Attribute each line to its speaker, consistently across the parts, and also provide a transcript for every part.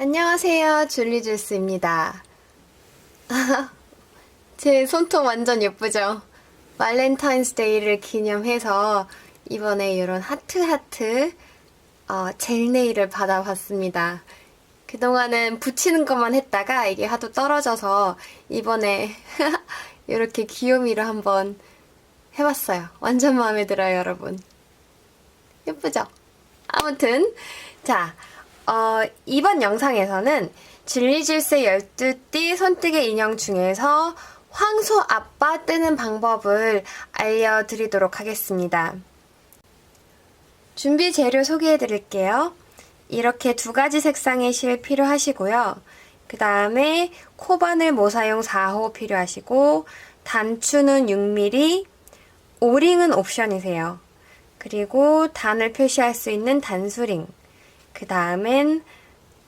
Speaker 1: 안녕하세요, 줄리주스입니다. 제 손톱 완전 예쁘죠? 발렌타인스데이를 기념해서 이번에 이런 하트 젤 네일을 받아봤습니다. 그동안은 붙이는 것만 했다가 이게 하도 떨어져서 이번에 이렇게 귀요미로 한번 해봤어요. 완전 마음에 들어요, 여러분. 예쁘죠? 아무튼 자, 이번 영상에서는 줄리줄스의 12띠 손뜨개 인형 중에서 황소 아빠 뜨는 방법을 알려드리도록 하겠습니다. 준비 재료 소개해드릴게요. 이렇게 두 가지 색상의 실 필요하시고요. 그 다음에 코바늘 모사용 4호 필요하시고 단추는 6mm, 오링은 옵션이세요. 그리고 단을 표시할 수 있는 단수링, 그 다음엔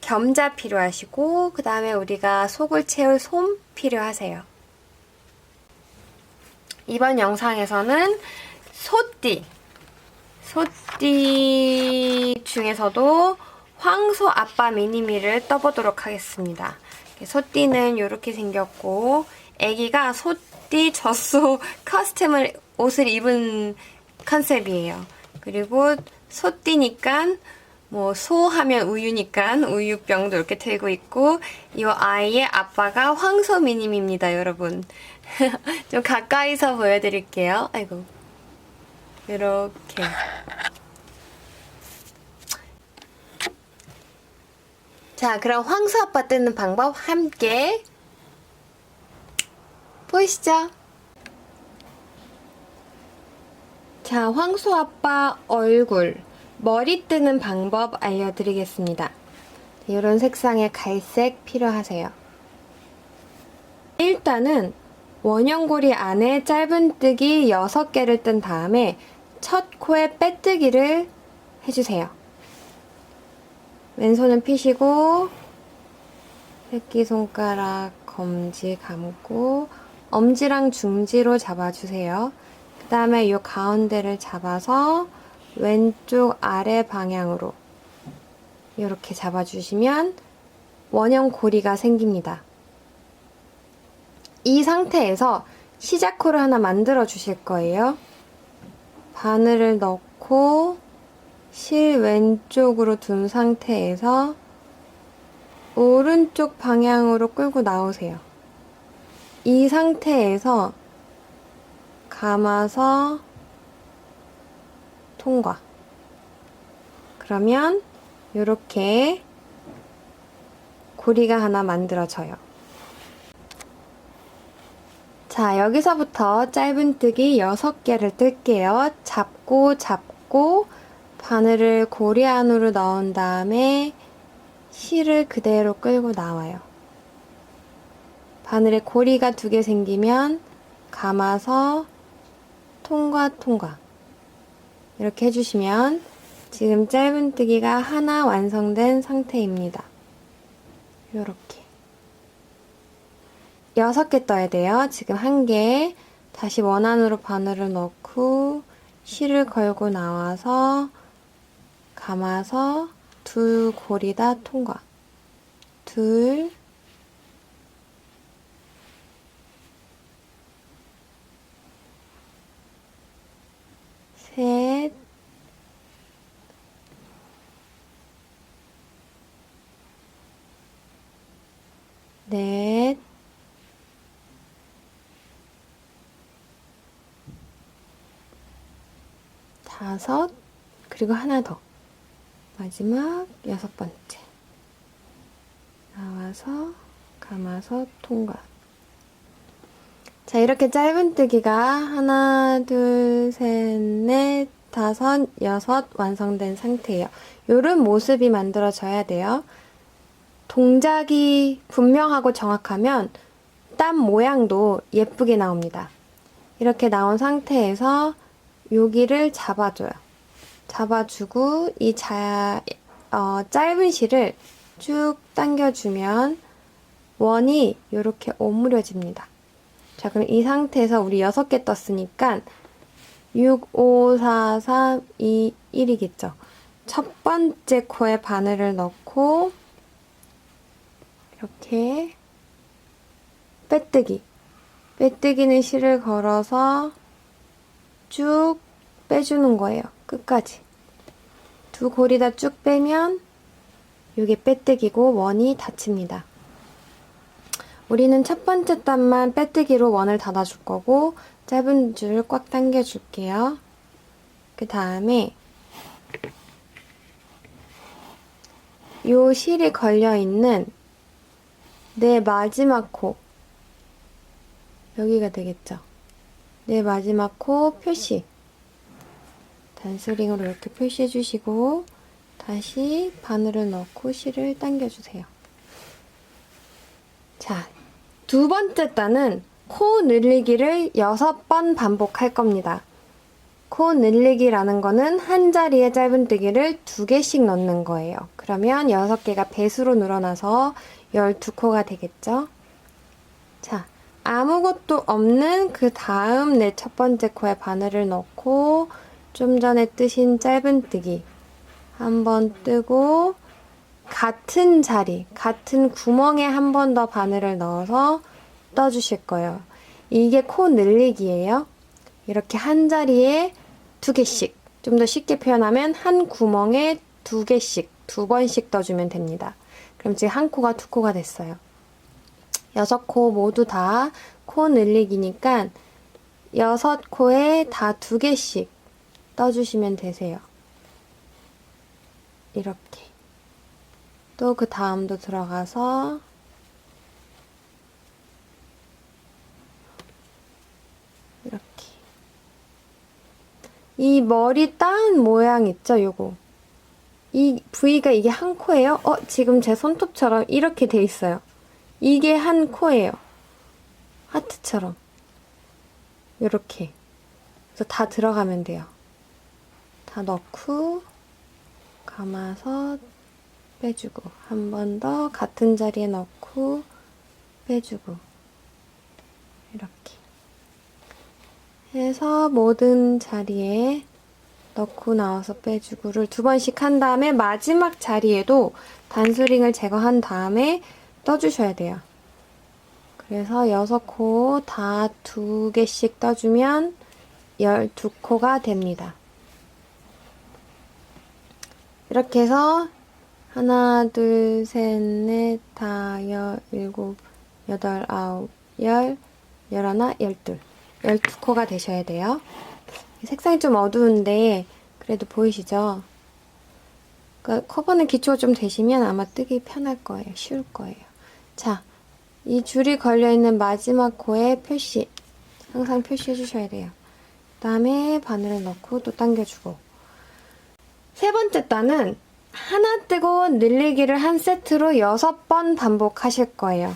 Speaker 1: 겸자 필요하시고 그 다음에 우리가 속을 채울 솜 필요하세요. 이번 영상에서는 소띠 중에서도 황소 아빠 미니미를 떠보도록 하겠습니다. 소띠는 이렇게 생겼고 애기가 소띠 젖소 커스텀을 옷을 입은 컨셉이에요. 그리고 소띠니까 뭐 소 하면 우유니까 우유병도 이렇게 들고 있고 이 아이의 아빠가 황소 미님입니다, 여러분. 좀 가까이서 보여드릴게요. 아이고, 이렇게. 자, 그럼 황소 아빠 뜨는 방법 함께 보이시죠? 자, 황소 아빠 얼굴, 머리 뜨는 방법 알려드리겠습니다. 이런 색상의 갈색 필요하세요. 일단은 원형고리 안에 짧은뜨기 6개를 뜬 다음에 첫 코에 빼뜨기를 해주세요. 왼손은 피시고 새끼손가락, 검지 감고 엄지랑 중지로 잡아주세요. 그 다음에 이 가운데를 잡아서 왼쪽 아래 방향으로 이렇게 잡아주시면 원형 고리가 생깁니다. 이 상태에서 시작코를 하나 만들어 주실 거예요. 바늘을 넣고 실 왼쪽으로 둔 상태에서 오른쪽 방향으로 끌고 나오세요. 이 상태에서 감아서 통과. 그러면 이렇게 고리가 하나 만들어져요. 자, 여기서부터 짧은뜨기 6개를 뜰게요. 잡고 바늘을 고리 안으로 넣은 다음에 실을 그대로 끌고 나와요. 바늘에 고리가 2개 생기면 감아서 통과 이렇게 해주시면 지금 짧은뜨기가 하나 완성된 상태입니다. 이렇게 6개 떠야 돼요. 지금 1개. 다시 원안으로 바늘을 넣고 실을 걸고 나와서 감아서 2 고리 다 통과. 2, 셋, 넷, 다섯, 그리고 하나 더. 마지막 6번째. 나와서 감아서 통과. 자, 이렇게 짧은뜨기가 하나, 둘, 셋, 넷, 다섯, 6 완성된 상태예요. 이런 모습이 만들어져야 돼요. 동작이 분명하고 정확하면 땀 모양도 예쁘게 나옵니다. 이렇게 나온 상태에서 여기를 잡아줘요. 잡아주고 이 짧은 실을 쭉 당겨주면 원이 이렇게 오므려집니다. 자, 그럼 이 상태에서 우리 6개 떴으니까 6, 5, 4, 3, 2, 1이겠죠. 첫 번째 코에 바늘을 넣고 이렇게 빼뜨기. 빼뜨기는 실을 걸어서 쭉 빼주는 거예요. 끝까지. 두 고리 다 쭉 빼면 이게 빼뜨기고 원이 닫힙니다. 우리는 첫 번째 단만 빼뜨기로 원을 닫아줄 거고 짧은 줄 꽉 당겨줄게요. 그 다음에 요 실이 걸려있는 내 마지막 코, 여기가 되겠죠? 내 마지막 코 표시, 단스링으로 이렇게 표시해 주시고 다시 바늘을 넣고 실을 당겨주세요. 자, 두 번째 단은 코 늘리기를 6번 반복할 겁니다. 코 늘리기라는 거는 한 자리에 짧은뜨기를 2개씩 넣는 거예요. 그러면 6개가 배수로 늘어나서 12코가 되겠죠? 자, 아무것도 없는 그 다음 내 첫 번째 코에 바늘을 넣고 좀 전에 뜨신 짧은뜨기 한 번 뜨고 같은 자리, 같은 구멍에 한 번 더 바늘을 넣어서 떠주실 거예요. 이게 코 늘리기예요. 이렇게 한 자리에 2개씩, 좀 더 쉽게 표현하면 한 구멍에 2개씩, 2번씩 떠주면 됩니다. 그럼 지금 한 코가 2코가 됐어요. 6코 모두 다 코 늘리기니까 6코에 다 2개씩 떠주시면 되세요. 이렇게. 또 그 다음도 들어가서 이렇게. 이 머리 따은 모양 있죠? 요거. 이 부위가 이게 한 코예요? 지금 제 손톱처럼 이렇게 돼 있어요. 이게 한 코예요. 하트처럼. 요렇게. 그래서 다 들어가면 돼요. 다 넣고 감아서 빼주고 한 번 더 같은 자리에 넣고 빼주고 이렇게 해서 모든 자리에 넣고 나와서 빼주고를 2번씩 한 다음에 마지막 자리에도 단수링을 제거한 다음에 떠주셔야 돼요. 그래서 6코 다 2개씩 떠주면 12코가 됩니다. 이렇게 해서 하나, 둘, 셋, 넷, 다, 일곱, 여덟, 아홉, 열, 열하나, 12. 12코가 되셔야 돼요. 색상이 좀 어두운데 그래도 보이시죠? 그러니까 커버는 기초가 좀 되시면 아마 뜨기 편할 거예요. 쉬울 거예요. 자, 이 줄이 걸려있는 마지막 코에 표시, 항상 표시해 주셔야 돼요. 그 다음에 바늘을 넣고 또 당겨주고. 세 번째 단은 하나 뜨고 늘리기를 한 세트로 6번 반복하실 거예요.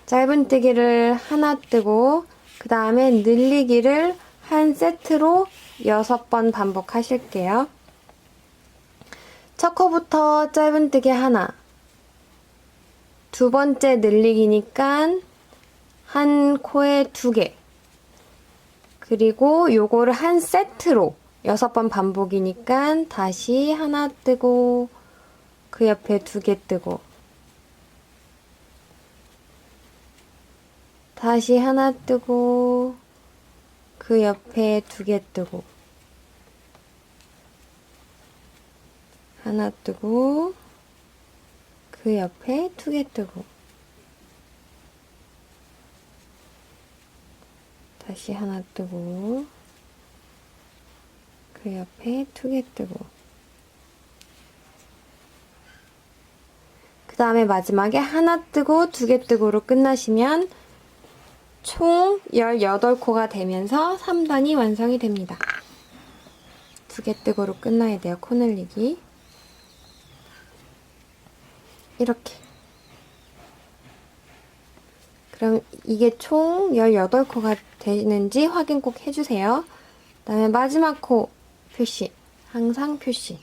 Speaker 1: 짧은뜨기를 하나 뜨고 그 다음에 늘리기를 한 세트로 6번 반복하실게요. 첫 코부터 짧은뜨기 하나, 두 번째 늘리기니까 한 코에 2개, 그리고 요거를 한 세트로 6번 반복이니까 다시 하나 뜨고 그 옆에 2개 뜨고 다시 하나 뜨고 그 옆에 2개 뜨고 하나 뜨고 그 옆에 2개 뜨고 다시 하나 뜨고 그 옆에 2개 뜨고 그 다음에 마지막에 하나 뜨고 2개 뜨고로 끝나시면 총 18코가 되면서 3단이 완성이 됩니다. 2개 뜨고로 끝나야 돼요. 코 늘리기. 이렇게. 그럼 이게 총 18코가 되는지 확인 꼭 해주세요. 그 다음에 마지막 코 표시. 항상 표시.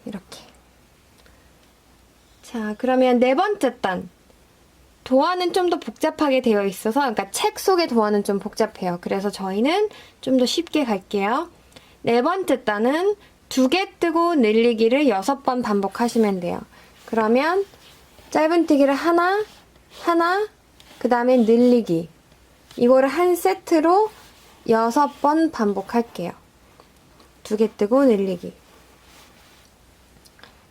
Speaker 1: 이렇게. 자, 그러면 네 번째 단. 도안은 좀 더 복잡하게 되어 있어서, 그러니까 책 속의 도안은 좀 복잡해요. 그래서 저희는 좀 더 쉽게 갈게요. 네 번째 단은 2개 뜨고 늘리기를 6번 반복하시면 돼요. 그러면 짧은뜨기를 하나, 그 다음에 늘리기. 이거를 한 세트로 6번 반복할게요. 2개 뜨고 늘리기.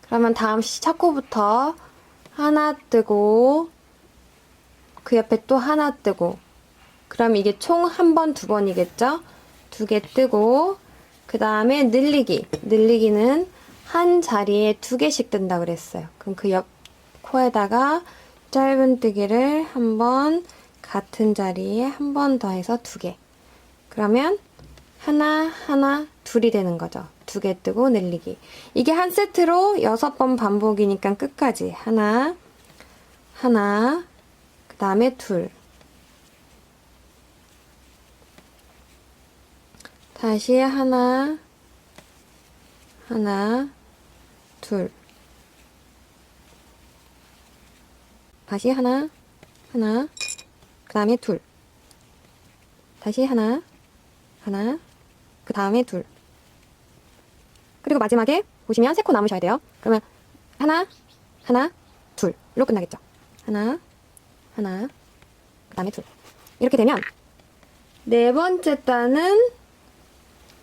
Speaker 1: 그러면 다음 첫 코부터 하나 뜨고 그 옆에 또 하나 뜨고, 그럼 이게 총 1번, 2번이겠죠? 2개 뜨고, 그 다음에 늘리기. 늘리기는 한 자리에 2개씩 뜬다 그랬어요. 그럼 그 옆 코에다가 짧은뜨기를 한 번, 같은 자리에 한 번 더 해서 2개. 그러면 하나, 둘이 되는 거죠. 2개 뜨고 늘리기. 이게 한 세트로 6번 반복이니까 끝까지 하나, 그 다음에 둘. 다시 하나, 둘. 다시 하나, 그 다음에 둘. 다시 하나, 그 다음에 둘. 그리고 마지막에 보시면 3코 남으셔야 돼요. 그러면 하나, 둘로 끝나겠죠. 하나, 그 다음에 둘. 이렇게 되면 네 번째 단은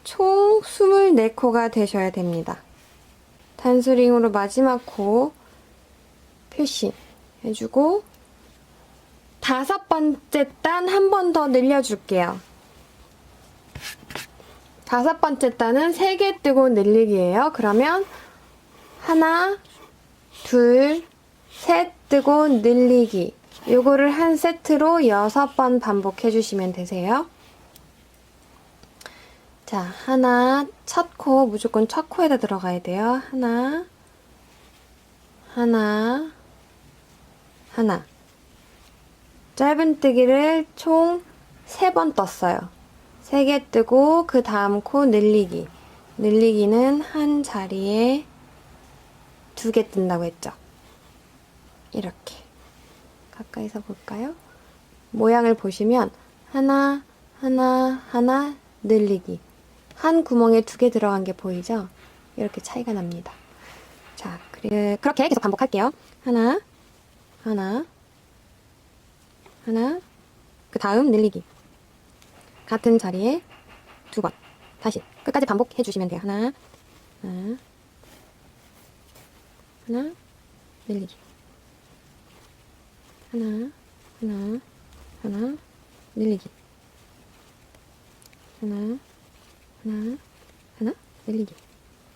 Speaker 1: 총 24코가 되셔야 됩니다. 단수링으로 마지막 코 표시해주고 5번째 단 한 번 더 늘려줄게요. 5번째 단은 3개 뜨고 늘리기예요. 그러면 하나, 둘, 셋 뜨고 늘리기. 요거를 한 세트로 6번 반복해주시면 되세요. 자, 하나, 첫 코, 무조건 첫 코에다 들어가야 돼요. 하나. 짧은뜨기를 총 3번 떴어요. 3개 뜨고 그 다음 코 늘리기. 늘리기는 한 자리에 2개 뜬다고 했죠. 이렇게. 가까이서 볼까요? 모양을 보시면 하나, 늘리기. 한 구멍에 2개 들어간 게 보이죠? 이렇게 차이가 납니다. 자, 그렇게 계속 반복할게요. 하나, 그 다음 늘리기. 같은 자리에 2번. 다시 끝까지 반복해 주시면 돼요. 하나, 늘리기. 하나, 늘리기. 하나, 늘리기.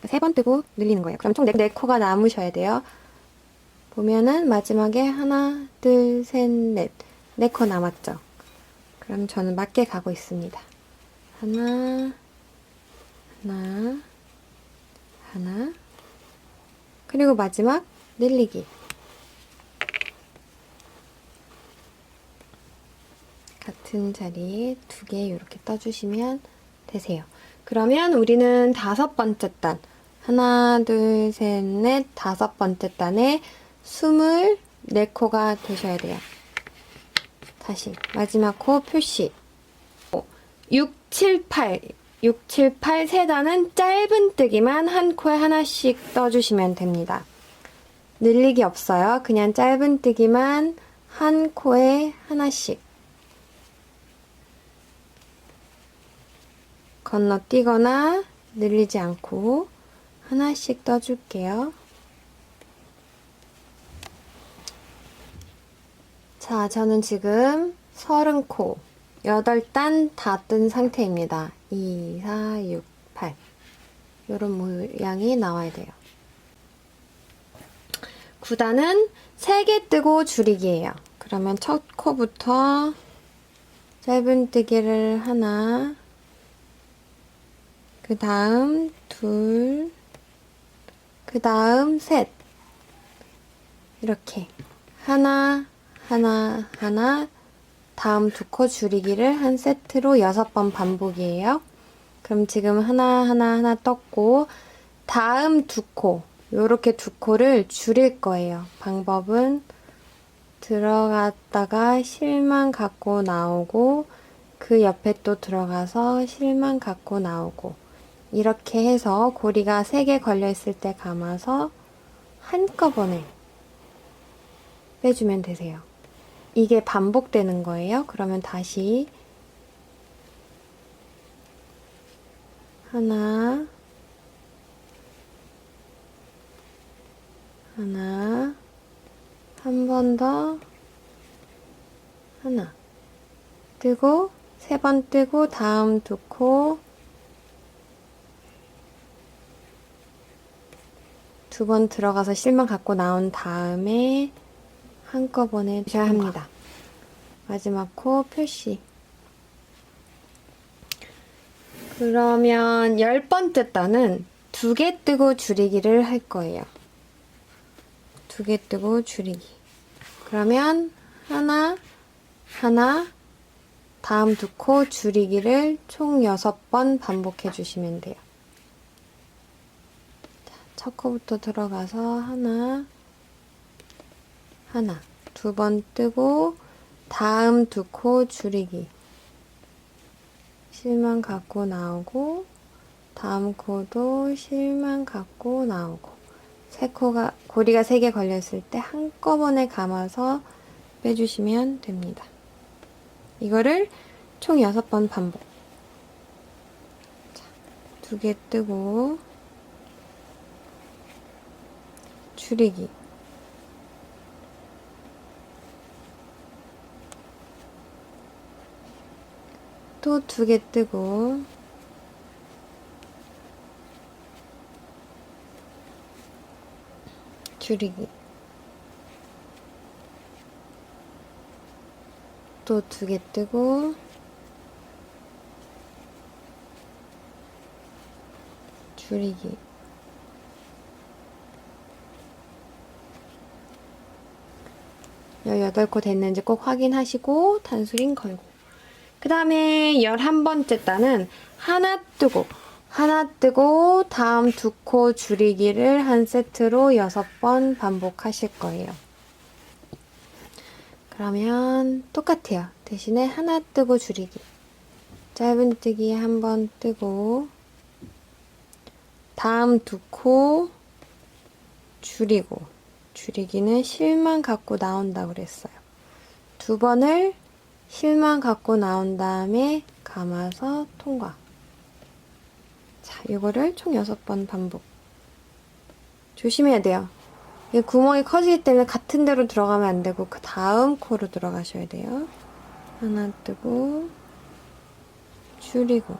Speaker 1: 3번 뜨고 늘리는 거예요. 그럼 총 4코가 남으셔야 돼요. 보면은 마지막에 하나, 둘, 셋, 넷. 4코 남았죠? 그럼 저는 맞게 가고 있습니다. 하나, 그리고 마지막 늘리기. 같은 자리에 2개 이렇게 떠주시면 되세요. 그러면 우리는 5번째 단, 하나, 둘, 셋, 넷, 5번째 단에 24코가 되셔야 돼요. 다시 마지막 코 표시. 6, 7, 8 세 단은 짧은뜨기만 한 코에 하나씩 떠주시면 됩니다. 늘리기 없어요. 그냥 짧은뜨기만 한 코에 하나씩. 건너뛰거나 늘리지 않고 하나씩 떠줄게요. 자, 저는 지금 30코, 8단 다 뜬 상태입니다. 2, 4, 6, 8. 이런 모양이 나와야 돼요. 9단은 3개 뜨고 줄이기예요. 그러면 첫 코부터 짧은뜨기를 하나, 그 다음 둘, 그 다음 셋. 이렇게 하나, 다음 2코 줄이기를 한 세트로 6번 반복이에요. 그럼 지금 하나 떴고, 다음 2코, 요렇게 2코를 줄일 거예요. 방법은 들어갔다가 실만 갖고 나오고, 그 옆에 또 들어가서 실만 갖고 나오고, 이렇게 해서 고리가 3개 걸려있을 때 감아서 한꺼번에 빼주면 되세요. 이게 반복되는 거예요. 그러면 다시 하나, 하나, 한 번 더, 하나, 뜨고, 3번 뜨고, 다음 2코, 2번 들어가서 실만 갖고 나온 다음에 한꺼번에 해줘야 합니다. 마지막 코 표시. 그러면 10번째 단은 2개 뜨고 줄이기를 할 거예요. 2개 뜨고 줄이기. 그러면 하나, 하나, 다음 2코 줄이기를 총 6번 반복해 주시면 돼요. 첫 코부터 들어가서 하나, 하나, 2번 뜨고 다음 2코 줄이기. 실만 갖고 나오고 다음 코도 실만 갖고 나오고 고리가 3개 걸렸을 때 한꺼번에 감아서 빼주시면 됩니다. 이거를 총 6번 반복. 자, 2개 뜨고 줄이기. 또 2개 뜨고 줄이기. 또 2개 뜨고 줄이기. 열 8코 됐는지 꼭 확인하시고 단수링 걸고. 그 다음에 11번째 단은 하나 뜨고 다음 2코 줄이기를 한 세트로 6번 반복하실 거예요. 그러면 똑같아요. 대신에 하나 뜨고 줄이기. 짧은 뜨기 한 번 뜨고 다음 2코 줄이고, 줄이기는 실만 갖고 나온다고 그랬어요. 2번을 실만 갖고 나온 다음에 감아서 통과. 자, 이거를 총 6번 반복. 조심해야 돼요. 이 구멍이 커지기 때문에 같은 데로 들어가면 안 되고 그 다음 코로 들어가셔야 돼요. 하나 뜨고 줄이고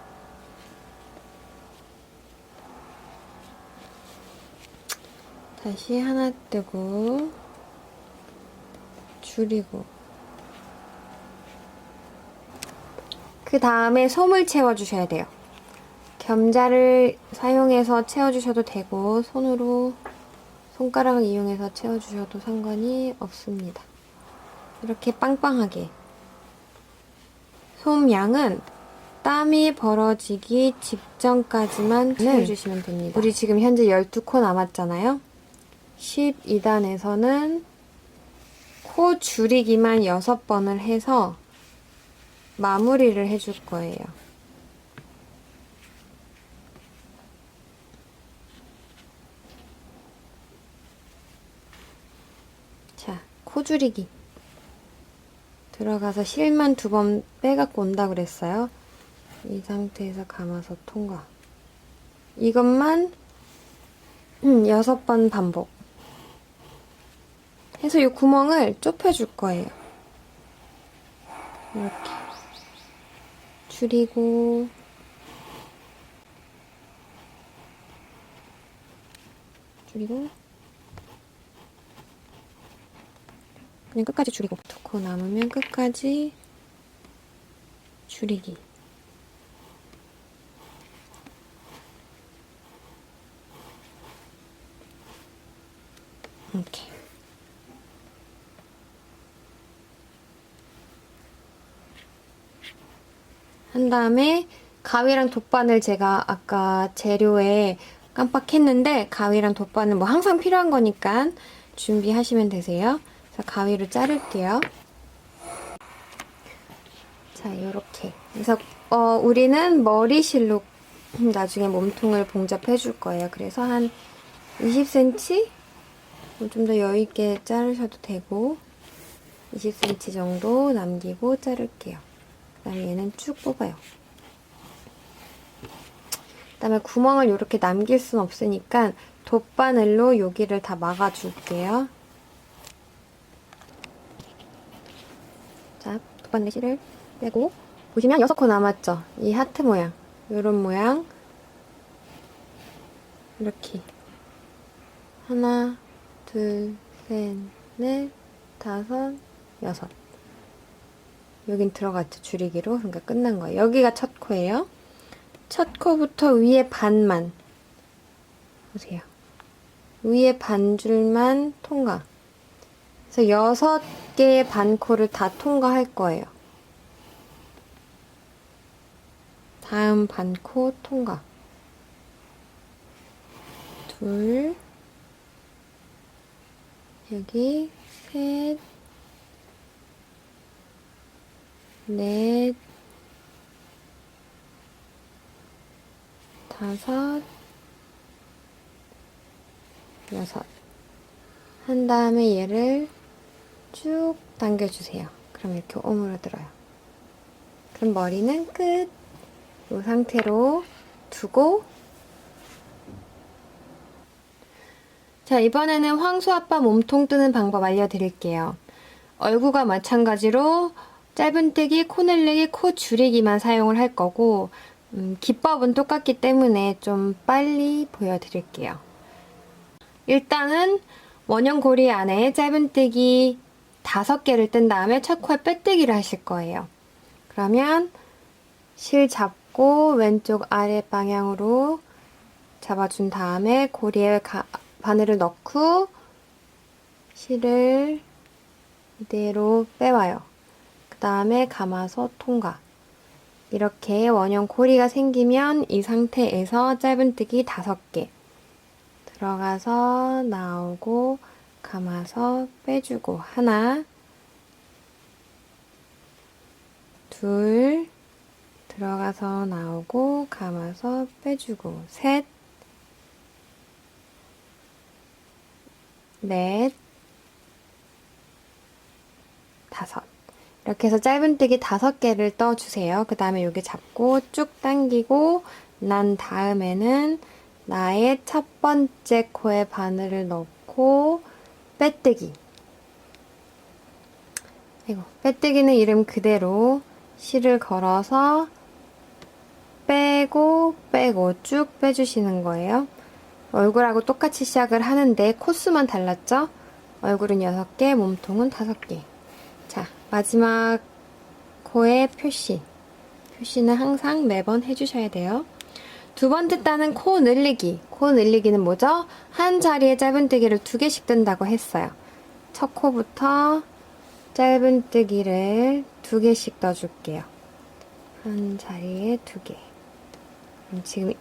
Speaker 1: 다시 하나 뜨고 줄이고 그 다음에 솜을 채워주셔야 돼요. 겸자를 사용해서 채워주셔도 되고 손가락을 이용해서 채워주셔도 상관이 없습니다. 이렇게 빵빵하게. 솜 양은 땀이 벌어지기 직전까지만 채워주시면 됩니다. 우리 지금 현재 12코 남았잖아요. 12단에서는 코 줄이기만 6번을 해서 마무리를 해줄 거예요. 자, 코 줄이기. 들어가서 실만 2번 빼갖고 온다 그랬어요. 이 상태에서 감아서 통과. 이것만 6번 반복. 해서 이 구멍을 좁혀줄 거예요. 이렇게. 줄이고 그냥 끝까지 줄이고 2코 남으면 끝까지 줄이기. 이렇게. 한 다음에 가위랑 돗바늘 제가 아까 재료에 깜빡했는데 가위랑 돗바늘 뭐 항상 필요한 거니까 준비하시면 되세요. 자, 가위로 자를게요. 자, 요렇게. 그래서 우리는 머리실로 나중에 몸통을 봉접해 줄 거예요. 그래서 한 20cm? 좀 더 여유있게 자르셔도 되고 20cm 정도 남기고 자를게요. 그 다음에 얘는 쭉 뽑아요. 그 다음에 구멍을 이렇게 남길 순 없으니까 돗바늘로 여기를 다 막아줄게요. 자, 돗바늘 실을 빼고 보시면 6코 남았죠? 이 하트 모양, 이런 모양 이렇게 하나, 둘, 셋, 넷, 다섯, 여섯. 여긴 들어갔죠, 줄이기로. 그러니까 끝난 거예요. 여기가 첫 코예요. 첫 코부터 위에 반만 보세요. 위에 반줄만 통과. 그래서 6개의 반코를 다 통과할 거예요. 다음 반코 통과. 둘, 여기 셋, 넷, 다섯, 여섯. 한 다음에 얘를 쭉 당겨주세요. 그럼 이렇게 오므러들어요. 그럼 머리는 끝. 이 상태로 두고, 자, 이번에는 황소 아빠 몸통 뜨는 방법 알려드릴게요. 얼굴과 마찬가지로 짧은뜨기, 코 늘리기, 코 줄이기만 사용을 할 거고, 기법은 똑같기 때문에 좀 빨리 보여드릴게요. 일단은 원형 고리 안에 짧은뜨기 5개를 뜬 다음에 첫 코에 빼뜨기를 하실 거예요. 그러면 실 잡고 왼쪽 아래 방향으로 잡아준 다음에 고리에 바늘을 넣고 실을 이대로 빼와요. 그 다음에 감아서 통과. 이렇게 원형 고리가 생기면 이 상태에서 짧은뜨기 5개 들어가서 나오고 감아서 빼주고 하나, 둘, 들어가서 나오고 감아서 빼주고 셋, 넷, 다섯. 이렇게 해서 짧은뜨기 5개를 떠주세요. 그 다음에 여기 잡고 쭉 당기고 난 다음에는 나의 첫 번째 코에 바늘을 넣고 빼뜨기. 빼뜨기는 이름 그대로 실을 걸어서 빼고 쭉 빼주시는 거예요. 얼굴하고 똑같이 시작을 하는데 코수만 달랐죠? 얼굴은 6개, 몸통은 5개. 자, 마지막 코의 표시. 표시는 항상 매번 해주셔야 돼요. 두 번째 따는 코 늘리기. 코 늘리기는 뭐죠? 한 자리에 짧은뜨기를 2개씩 뜬다고 했어요. 첫 코부터 짧은뜨기를 2개씩 떠줄게요. 한 자리에 2개. 그럼 지금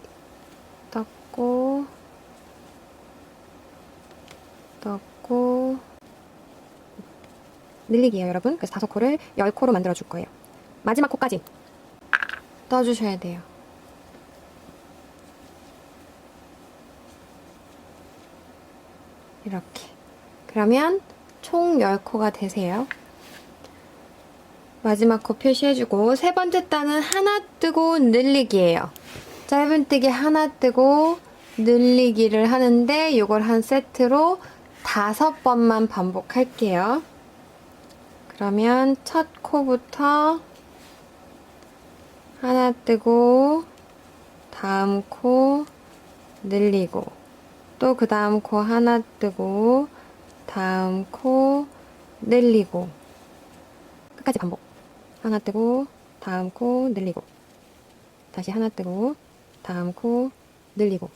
Speaker 1: 떴고 늘리기예요, 여러분. 그래서 5코를 10코로 만들어 줄 거예요. 마지막 코까지 떠주셔야 돼요. 이렇게. 그러면 총 10코가 되세요. 마지막 코 표시해주고 세 번째 단은 하나 뜨고 늘리기예요. 짧은뜨기 하나 뜨고 늘리기를 하는데 이걸 한 세트로 5번만 반복할게요. 그러면 첫 코부터 하나 뜨고 다음 코 늘리고 또 그 다음 코 하나 뜨고 다음 코 늘리고 끝까지 반복. 하나 뜨고 다음 코 늘리고 다시 하나 뜨고 다음 코 늘리고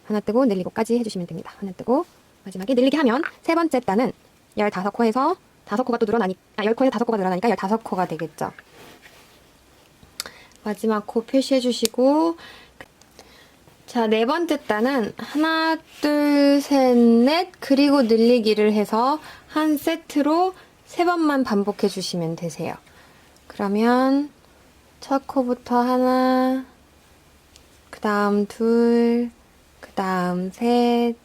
Speaker 1: 하나 뜨고 늘리고까지 해주시면 됩니다. 하나 뜨고 마지막에 늘리기 하면 세 번째 단은 15코에서 5코가 또 늘어나니까 10코에서 5코가 늘어나니까 15코가 되겠죠. 마지막 코 표시해 주시고 자, 네 번째 단은 하나, 둘, 셋, 넷 그리고 늘리기를 해서 한 세트로 3번만 반복해 주시면 되세요. 그러면 첫 코부터 하나, 그 다음 둘, 그 다음 셋,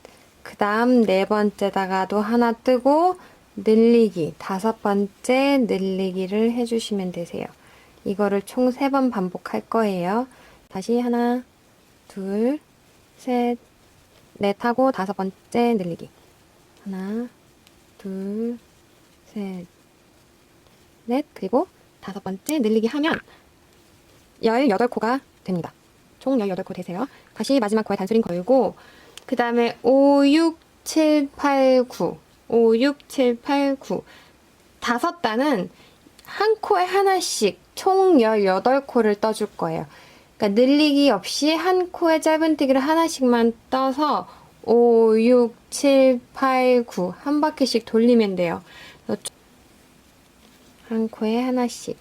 Speaker 1: 그 다음 네 번째다가도 하나 뜨고 늘리기, 5번째 늘리기를 해주시면 되세요. 이거를 총 3번 반복할 거예요. 다시 하나, 둘, 셋, 넷 하고 5번째 늘리기. 하나, 둘, 셋, 넷, 그리고 5번째 늘리기 하면 18코가 됩니다. 총 18코 되세요. 다시 마지막 코에 단수링 걸고 그 다음에 5, 6, 7, 8, 9 5, 6, 7, 8, 9 5단은 한 코에 하나씩 총 18코를 떠줄 거예요. 그러니까 늘리기 없이 한 코에 짧은뜨기를 하나씩만 떠서 5, 6, 7, 8, 9 한 바퀴씩 돌리면 돼요. 한 코에 하나씩.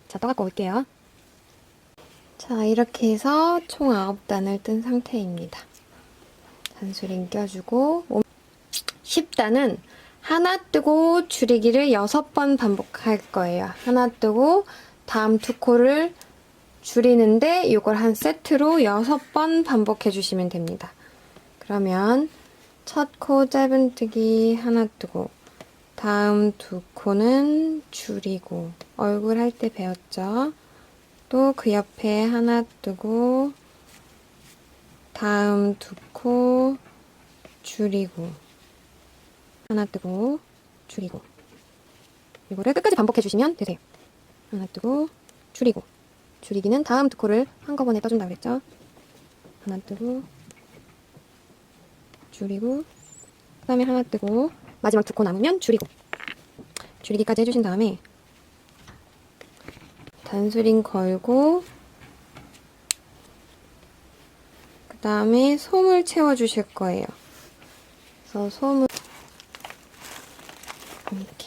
Speaker 1: 자, 떠갖고 올게요. 자, 이렇게 해서 총 9단을 뜬 상태입니다. 단수링 껴주고 10단은 하나 뜨고 줄이기를 6번 반복할 거예요. 하나 뜨고 다음 2코를 줄이는데 이걸 한 세트로 6번 반복해 주시면 됩니다. 그러면 첫 코 짧은뜨기 하나 뜨고 다음 2코는 줄이고 얼굴 할 때 배웠죠? 또 그 옆에 하나 뜨고 다음 2코 줄이고 하나 뜨고 줄이고 이거를 끝까지 반복해 주시면 되세요. 하나 뜨고 줄이고 줄이기는 다음 2코를 한꺼번에 떠준다고 그랬죠? 하나 뜨고 줄이고 그 다음에 하나 뜨고 마지막 2코 남으면 줄이고 줄이기까지 해주신 다음에 단수링 걸고 그 다음에 솜을 채워주실 거예요. 그래서 솜을 이렇게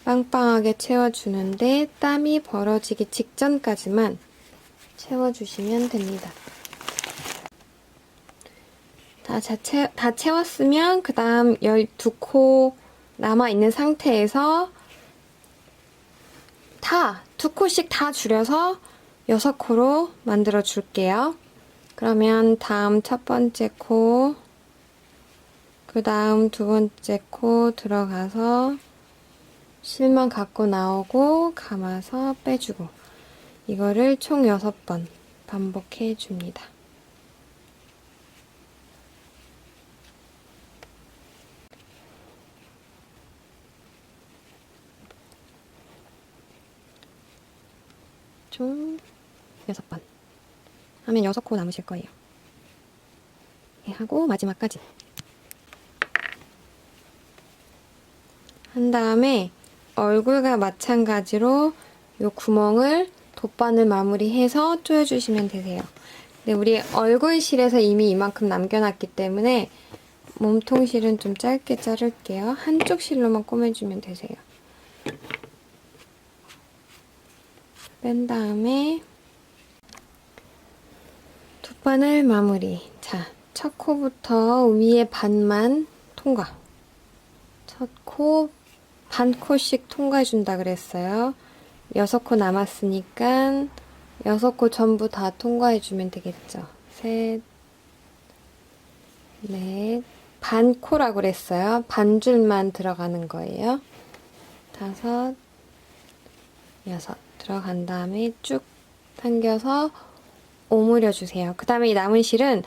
Speaker 1: 빵빵하게 채워주는데 땀이 벌어지기 직전까지만 채워주시면 됩니다. 다 채웠으면 그 다음 12코 남아있는 상태에서 2코씩 다 줄여서 6코로 만들어 줄게요. 그러면 다음 첫 번째 코, 그 다음 두 번째 코 들어가서 실만 갖고 나오고 감아서 빼주고 이거를 총 6번 반복해 줍니다. 총 6번 하면 6코 남으실 거예요. 하고 마지막까지 한 다음에 얼굴과 마찬가지로 이 구멍을 돗바늘 마무리해서 조여주시면 되세요. 근데 우리 얼굴실에서 이미 이만큼 남겨놨기 때문에 몸통실은 좀 짧게 자를게요. 한쪽 실로만 꼬매주면 되세요. 뺀 다음에 돗바늘 마무리. 자, 첫 코부터 위에 반만 통과. 첫 코 반 코씩 통과해준다 그랬어요. 6코 남았으니까 6코 전부 다 통과해주면 되겠죠. 셋, 넷, 반 코라고 그랬어요. 반 줄만 들어가는 거예요. 5, 6 들어간 다음에 쭉 당겨서 오므려 주세요. 그 다음에 이 남은 실은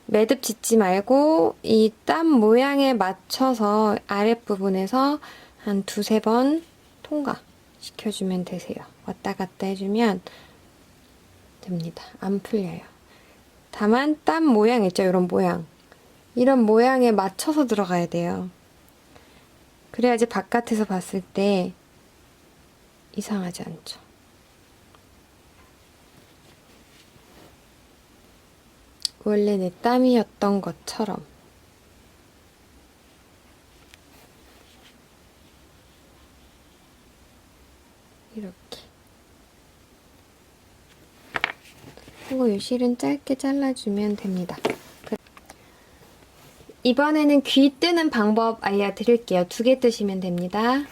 Speaker 1: 매듭 짓지 말고 이 땀 모양에 맞춰서 아랫부분에서 한 2-3번 통과 시켜주면 되세요. 왔다 갔다 해주면 됩니다. 안 풀려요. 다만 땀 모양 있죠? 이런 모양. 이런 모양에 맞춰서 들어가야 돼요. 그래야지 바깥에서 봤을 때 이상하지 않죠. 원래 내 땀이었던 것처럼. 이렇게. 그리고 이 실은 짧게 잘라주면 됩니다. 이번에는 귀 뜨는 방법 알려드릴게요. 2개 뜨시면 됩니다.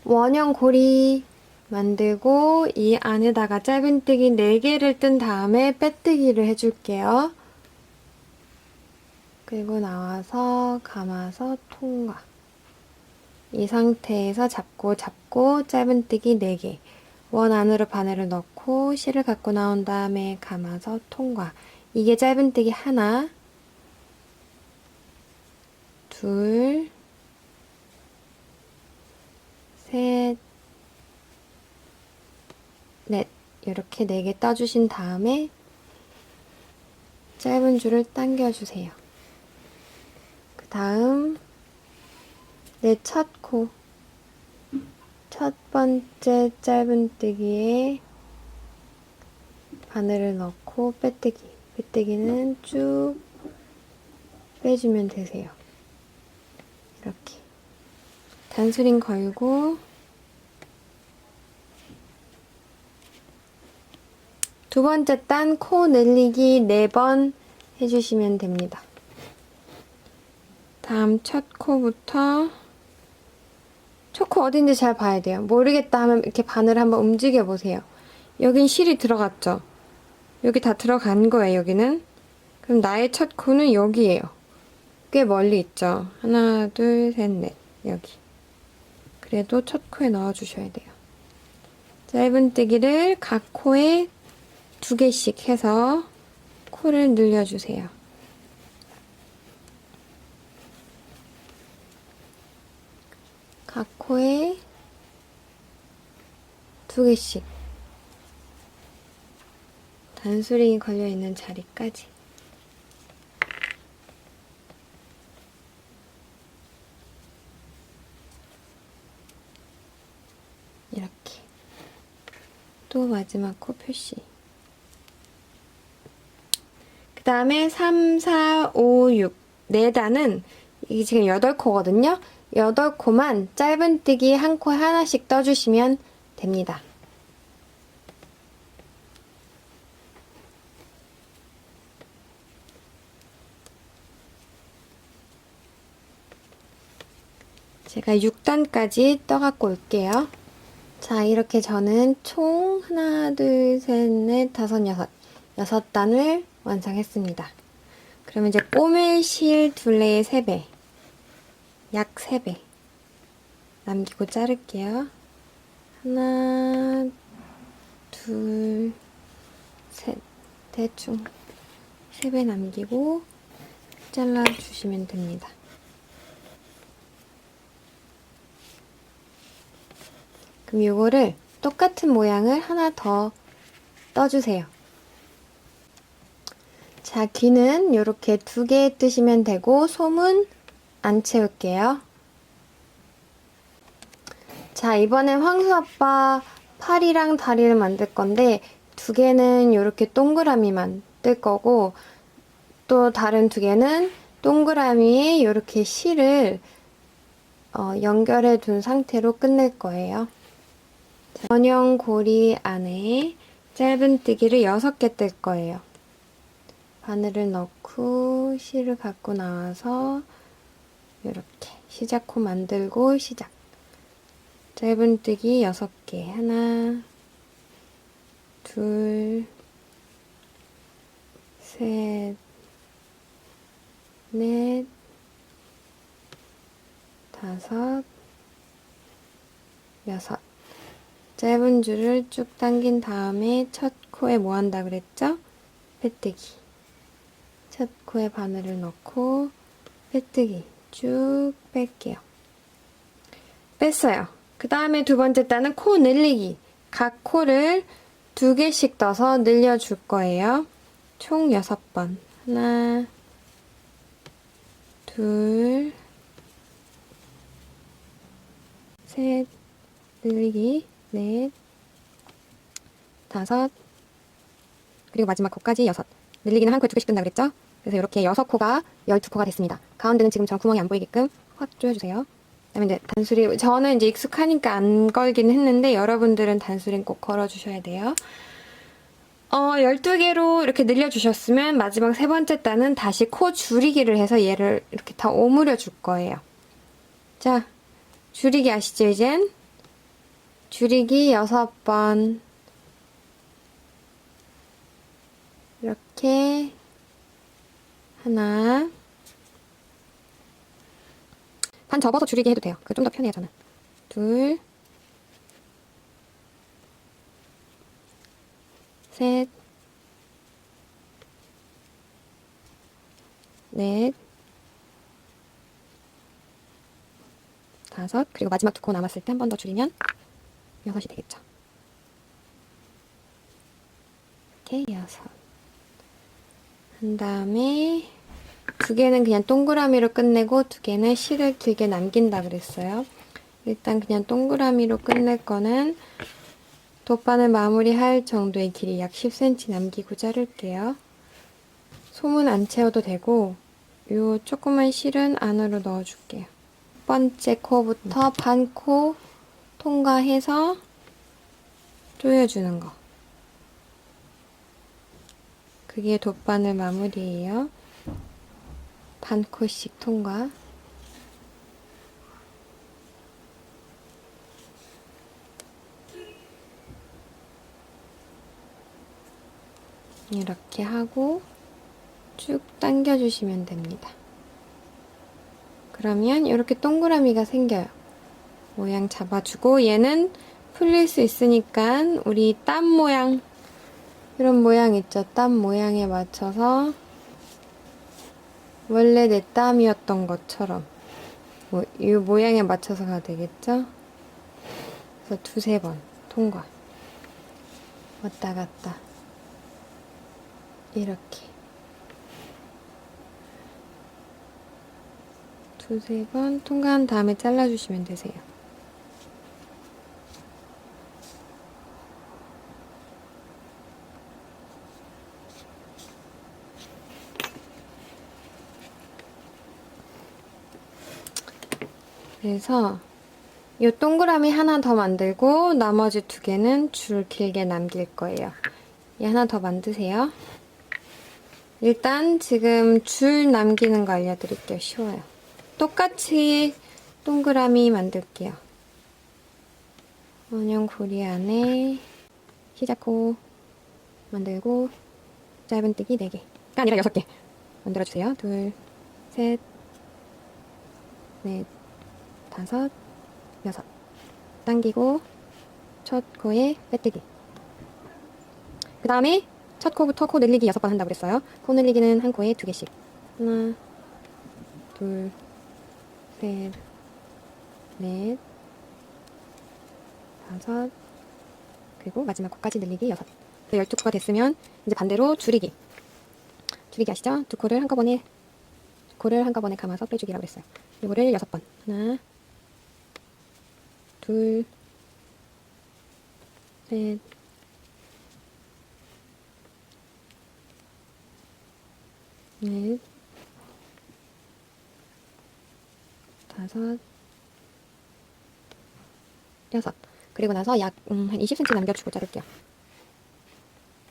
Speaker 1: 원형 고리 만들고 이 안에다가 짧은뜨기 4개를 뜬 다음에 빼뜨기를 해줄게요. 그리고 나와서 감아서 통과. 이 상태에서 잡고 짧은뜨기 4개. 원 안으로 바늘을 넣고 실을 갖고 나온 다음에 감아서 통과. 이게 짧은뜨기 하나, 둘, 셋, 넷. 이렇게 4개 떠주신 다음에 짧은 줄을 당겨주세요. 그 다음 내 첫 코, 첫 번째 짧은뜨기에 바늘을 넣고 빼뜨기. 빼뜨기는 쭉 빼주면 되세요. 이렇게 단수링 걸고 두 번째 단 코 늘리기 4번 해주시면 됩니다. 다음 첫 코부터 첫 코 어딘지 잘 봐야 돼요. 모르겠다 하면 이렇게 바늘을 한번 움직여 보세요. 여긴 실이 들어갔죠? 여기 다 들어간 거예요, 여기는. 그럼 나의 첫 코는 여기예요. 꽤 멀리 있죠? 하나, 둘, 셋, 넷. 여기. 그래도 첫 코에 넣어주셔야 돼요. 짧은뜨기를 각 코에 2개씩 해서 코를 늘려주세요. 각 코에 2개씩. 단수링이 걸려있는 자리까지. 이렇게. 또 마지막 코 표시. 그 다음에 3, 4, 5, 6. 4단은 이게 지금 8코거든요. 8코만 짧은뜨기 한 코에 하나씩 떠주시면 됩니다. 제가 6단까지 떠갖고 올게요. 자, 이렇게 저는 총 하나, 둘, 셋, 넷, 다섯, 여섯 단을 완성했습니다. 그러면 이제 꼬밀 실 둘레의 3배, 약 3배 남기고 자를게요. 하나, 둘, 셋, 대충 3배 남기고 잘라주시면 됩니다. 그럼 요거를 똑같은 모양을 하나 더 떠주세요. 자, 귀는 이렇게 2개 뜨시면 되고 솜은 안 채울게요. 자, 이번엔 황수아빠 팔이랑 다리를 만들 건데 2개는 이렇게 동그라미만 뜰 거고 또 다른 2개는 동그라미에 이렇게 실을 연결해 둔 상태로 끝낼 거예요. 원형 고리 안에 짧은뜨기를 6개 뜰 거예요. 바늘을 넣고 실을 갖고 나와서 이렇게 시작코 만들고 시작. 짧은뜨기 6개. 하나, 둘, 셋, 넷, 다섯, 여섯. 짧은 줄을 쭉 당긴 다음에 첫 코에 뭐 한다 그랬죠? 빼뜨기. 첫 코에 바늘을 넣고 빼뜨기 쭉 뺄게요. 뺐어요. 그 다음에 두 번째 단은 코 늘리기. 각 코를 2개씩 떠서 늘려줄 거예요. 총 6번. 하나, 둘, 셋, 늘리기, 넷, 다섯, 그리고 마지막 코까지 6. 늘리기는 한 코에 2개씩 뜬다 그랬죠? 그래서 이렇게 6코가 12코가 됐습니다. 가운데는 지금처럼 구멍이 안 보이게끔 확 조여주세요. 그다음에 이제 단수리, 저는 이제 익숙하니까 안 걸긴 했는데 여러분들은 단수리 꼭 걸어주셔야 돼요. 12개로 이렇게 늘려주셨으면 마지막 세 번째 단은 다시 코 줄이기를 해서 얘를 이렇게 다 오므려 줄 거예요. 자, 줄이기 아시죠, 이젠? 줄이기 6번. 이렇게 하나. 반 접어서 줄이기 해도 돼요. 그 좀 더 편해요, 저는. 둘, 셋, 넷, 다섯, 그리고 마지막 2코 남았을 때 한 번 더 줄이면 6이 되겠죠. 이렇게 6. 한 다음에 2개는 그냥 동그라미로 끝내고 2개는 실을 길게 남긴다 그랬어요. 일단 그냥 동그라미로 끝낼 거는 돗바늘 마무리할 정도의 길이 약 10cm 남기고 자를게요. 솜은 안 채워도 되고 요 조그만 실은 안으로 넣어줄게요. 첫 번째 코부터 반 코 통과해서 조여주는 거. 그게 돗바늘 마무리예요. 반 코씩 통과. 이렇게 하고 쭉 당겨주시면 됩니다. 그러면 이렇게 동그라미가 생겨요. 모양 잡아주고 얘는 풀릴 수 있으니까 우리 땀 모양, 이런 모양 있죠? 땀 모양에 맞춰서 원래 내 땀이었던 것처럼 이 모양에 맞춰서 가야 되겠죠? 그래서 2-3번 통과. 왔다 갔다 이렇게 2-3번 통과한 다음에 잘라주시면 되세요. 그래서 이 동그라미 하나 더 만들고 나머지 2개는 줄 길게 남길 거예요. 얘 하나 더 만드세요. 일단 지금 줄 남기는 거 알려드릴게요. 쉬워요. 똑같이 동그라미 만들게요. 원형 고리 안에 시작코 만들고 짧은뜨기 4개. 가 아니라 6개 만들어주세요. 2, 셋, 넷, 5, 6. 당기고 첫 코에 빼뜨기. 그 다음에 첫 코부터 코 늘리기 6번 한다고 그랬어요. 코 늘리기는 한 코에 2개씩. 하나, 둘, 셋, 넷, 5, 그리고 마지막 코까지 늘리기 6. 12코가 됐으면 이제 반대로 줄이기. 줄이기 아시죠? 2코를 한꺼번에 감아서 빼주기라고 했어요. 이거를 6번. 하나, 둘, 셋, 넷, 5, 6. 그리고 나서 약 한 20cm 남겨주고 자를게요.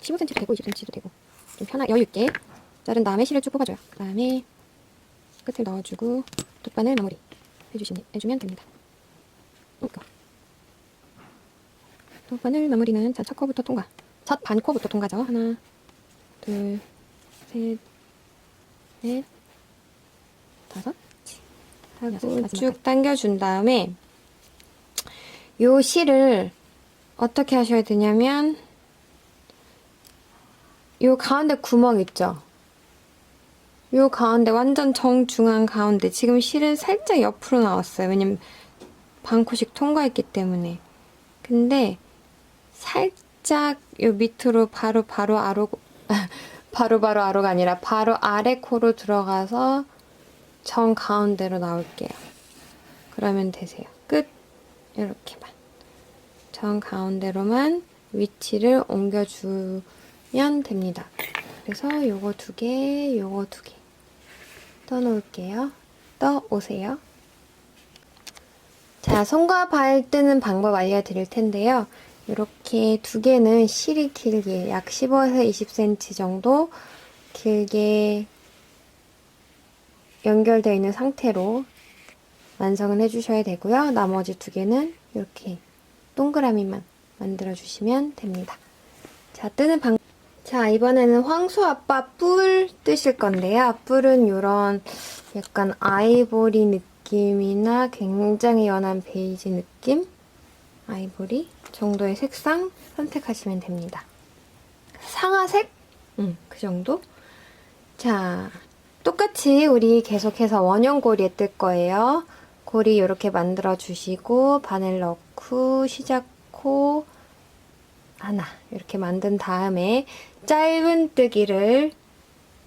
Speaker 1: 15cm도 되고 20cm도 되고 좀 여유 있게 자른 다음에 실을 쭉 뽑아줘요. 그 다음에 끝을 넣어주고 돗바늘 마무리 해주면 됩니다. 돗바늘 마무리는 첫 코부터 통과. 첫 반 코부터 통과죠. 하나, 둘, 셋, 넷, 5. 하고 쭉 당겨준 다음에 요 실을 어떻게 하셔야 되냐면 요 가운데 구멍 있죠? 요 가운데 완전 정중앙 가운데 지금 실은 살짝 옆으로 나왔어요. 왜냐면 반코씩 통과했기 때문에. 근데 살짝 요 밑으로 바로 아로가 아니라 바로 아래 코로 들어가서 정 가운데로 나올게요. 그러면 되세요. 끝. 이렇게만. 정 가운데로만 위치를 옮겨주면 됩니다. 그래서 요거 2개, 요거 2개 떠놓을게요. 떠오세요. 자, 손과 발 뜨는 방법 알려드릴 텐데요. 이렇게 2개는 실이 길게 약 15에서 20cm 정도 길게 연결되어 있는 상태로 완성을 해주셔야 되고요. 나머지 2개는 이렇게 동그라미만 만들어주시면 됩니다. 자, 뜨는 자, 이번에는 황소아빠 뿔 뜨실 건데요. 뿔은 이런 약간 아이보리 느낌이나 굉장히 연한 베이지 느낌? 아이보리 정도의 색상 선택하시면 됩니다. 상아색? 그 정도? 자, 똑같이 우리 계속해서 원형 고리에 뜰 거예요. 고리 이렇게 만들어 주시고 바늘 넣고 시작코 하나 이렇게 만든 다음에 짧은 뜨기를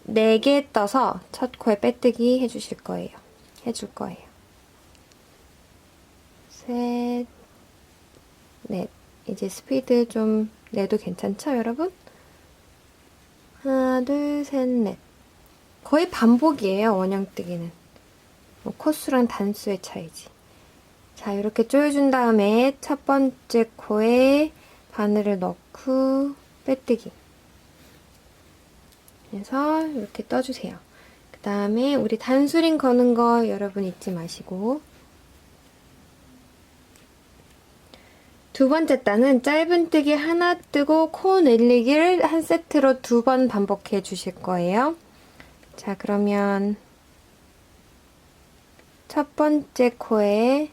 Speaker 1: 4개 떠서 첫 코에 빼뜨기 해줄 거예요. 셋, 넷. 이제 스피드 좀 내도 괜찮죠, 여러분? 하나, 둘, 셋, 넷. 거의 반복이에요, 원형 뜨기는. 뭐 코수랑 단수의 차이지. 자, 이렇게 조여준 다음에 첫 번째 코에 바늘을 넣고 빼뜨기 해서 이렇게 떠주세요. 그 다음에 우리 단수링 거는 거 여러분 잊지 마시고 두 번째 단은 짧은뜨기 하나 뜨고 코 늘리기를 한 세트로 2번 반복해 주실 거예요. 자, 그러면 첫 번째 코에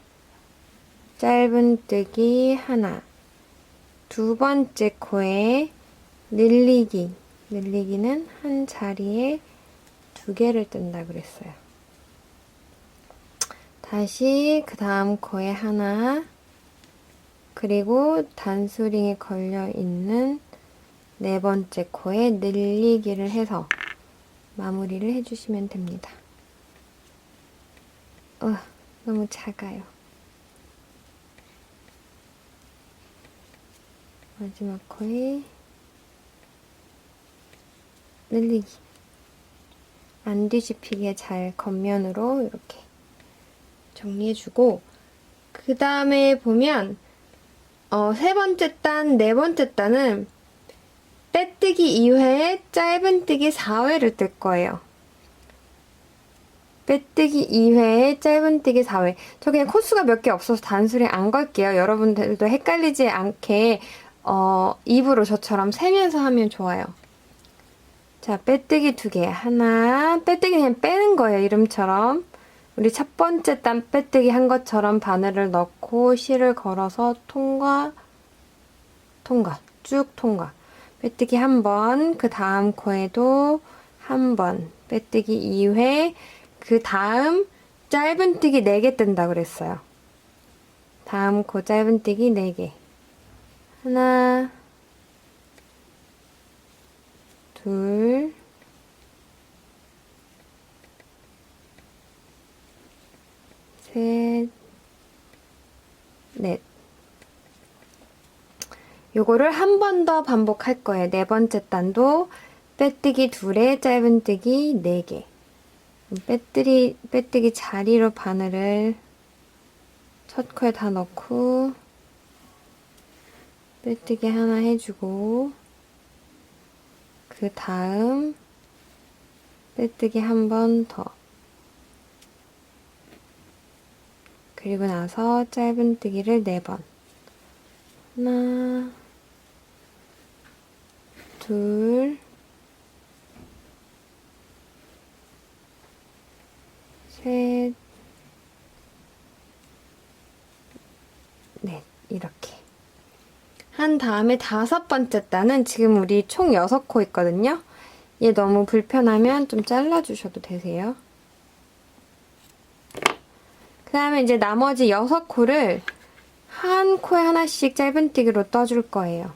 Speaker 1: 짧은뜨기 하나, 두 번째 코에 늘리기는 한 자리에 2개를 뜬다 그랬어요. 다시 그 다음 코에 하나, 그리고 단수링에 걸려있는 4번째 코에 늘리기를 해서 마무리를 해주시면 됩니다. 너무 작아요. 마지막 코에 늘리기. 안 뒤집히게 잘 겉면으로 이렇게 정리해주고 그 다음에 보면 세 번째 단, 네 번째 단은 빼뜨기 2회, 짧은뜨기 4회를 뜰 거예요. 빼뜨기 2회, 짧은뜨기 4회. 저 그냥 코수가 몇 개 없어서 단수를 안 걸게요. 여러분들도 헷갈리지 않게 입으로 저처럼 세면서 하면 좋아요. 자, 빼뜨기 2개. 하나, 빼뜨기 그냥 빼는 거예요. 이름처럼. 우리 첫 번째 단 빼뜨기 한 것처럼 바늘을 넣고 실을 걸어서 통과, 쭉 통과. 빼뜨기 한 번, 그 다음 코에도 한 번, 빼뜨기 2회, 그 다음 짧은뜨기 4개 뜬다 그랬어요. 다음 코 짧은뜨기 4개. 하나, 둘, 셋, 넷. 요거를 한 번 더 반복할 거예요. 4번째 단도 빼뜨기 2에 짧은뜨기 4개. 빼뜨기 자리로 바늘을 첫 코에 다 넣고 빼뜨기 하나 해주고 그 다음 빼뜨기 한 번 더. 그리고 나서 짧은뜨기를 4번. 하나, 둘, 셋, 넷. 이렇게. 한 다음에 5번째 단은 지금 우리 총 6코 있거든요. 얘 너무 불편하면 좀 잘라주셔도 되세요. 그 다음에 이제 나머지 6코를 한 코에 하나씩 짧은뜨기로 떠줄 거예요.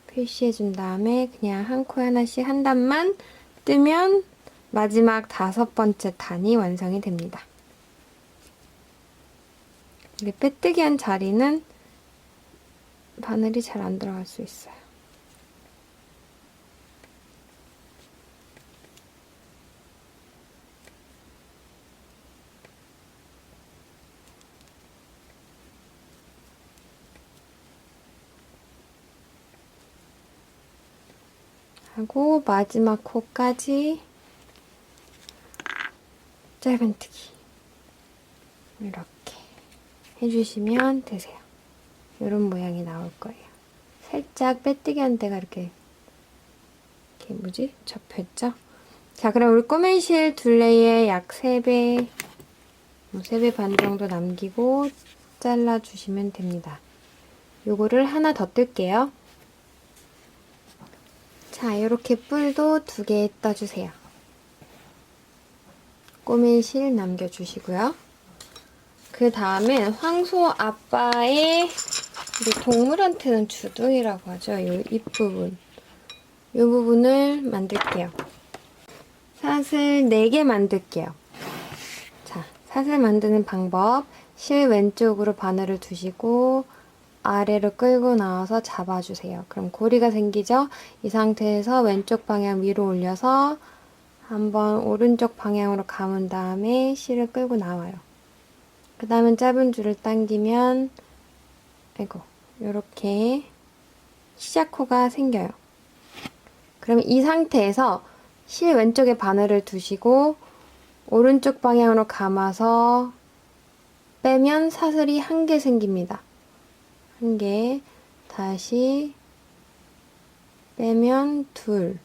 Speaker 1: 표시해준 다음에 그냥 한 코에 하나씩 한 단만 뜨면 마지막 5번째 단이 완성이 됩니다. 우리 빼뜨기 한 자리는 바늘이 잘 안 들어갈 수 있어요. 하고 마지막 코까지 짧은뜨기 이렇게 해주시면 되세요. 이런 모양이 나올 거예요. 살짝 빼뜨기 한 데가 이렇게 뭐지? 접혀있죠? 자, 그럼 우리 꼬맨실 둘레에 약 3배, 3배 반 정도 남기고 잘라주시면 됩니다. 요거를 하나 더 뜰게요. 자, 이렇게 뿔도 2개 떠주세요. 꼬맨실 남겨주시고요. 그 다음에 황소 아빠의 우리 동물한테는 주둥이라고 하죠. 이 입부분. 이 부분을 만들게요. 사슬 4개 만들게요. 자, 사슬 만드는 방법. 실 왼쪽으로 바늘을 두시고 아래로 끌고 나와서 잡아주세요. 그럼 고리가 생기죠? 이 상태에서 왼쪽 방향 위로 올려서 한번 오른쪽 방향으로 감은 다음에 실을 끌고 나와요. 그 다음에 짧은 줄을 당기면 이렇게 시작코가 생겨요. 그럼 이 상태에서 실 왼쪽에 바늘을 두시고 오른쪽 방향으로 감아서 빼면 사슬이 1개 생깁니다. 1개, 다시 빼면 2,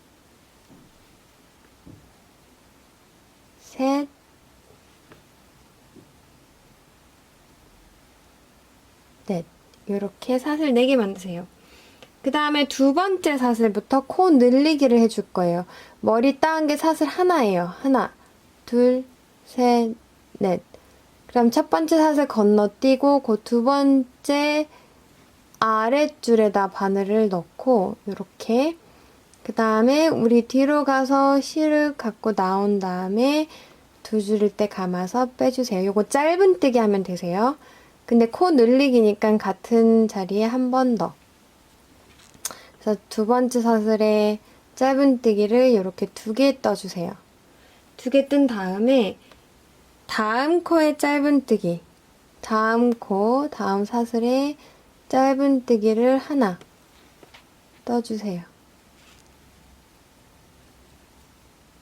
Speaker 1: 셋, 넷. 이렇게 사슬 4개 만드세요. 그 다음에 두 번째 사슬부터 코 늘리기를 해줄 거예요. 머리 따은 게 사슬 하나예요. 하나, 둘, 셋, 넷. 그럼 첫 번째 사슬 건너뛰고 그 두 번째 아랫줄에다 바늘을 넣고 이렇게 그 다음에 우리 뒤로 가서 실을 갖고 나온 다음에 2줄일 때 감아서 빼주세요. 요거 짧은뜨기 하면 되세요. 근데 코 늘리기니까 같은 자리에 한 번 더. 그래서 두 번째 사슬에 짧은뜨기를 이렇게 2개 떠주세요. 2개 뜬 다음에 다음 코에 짧은뜨기, 다음 코, 다음 사슬에 짧은뜨기를 하나 떠주세요.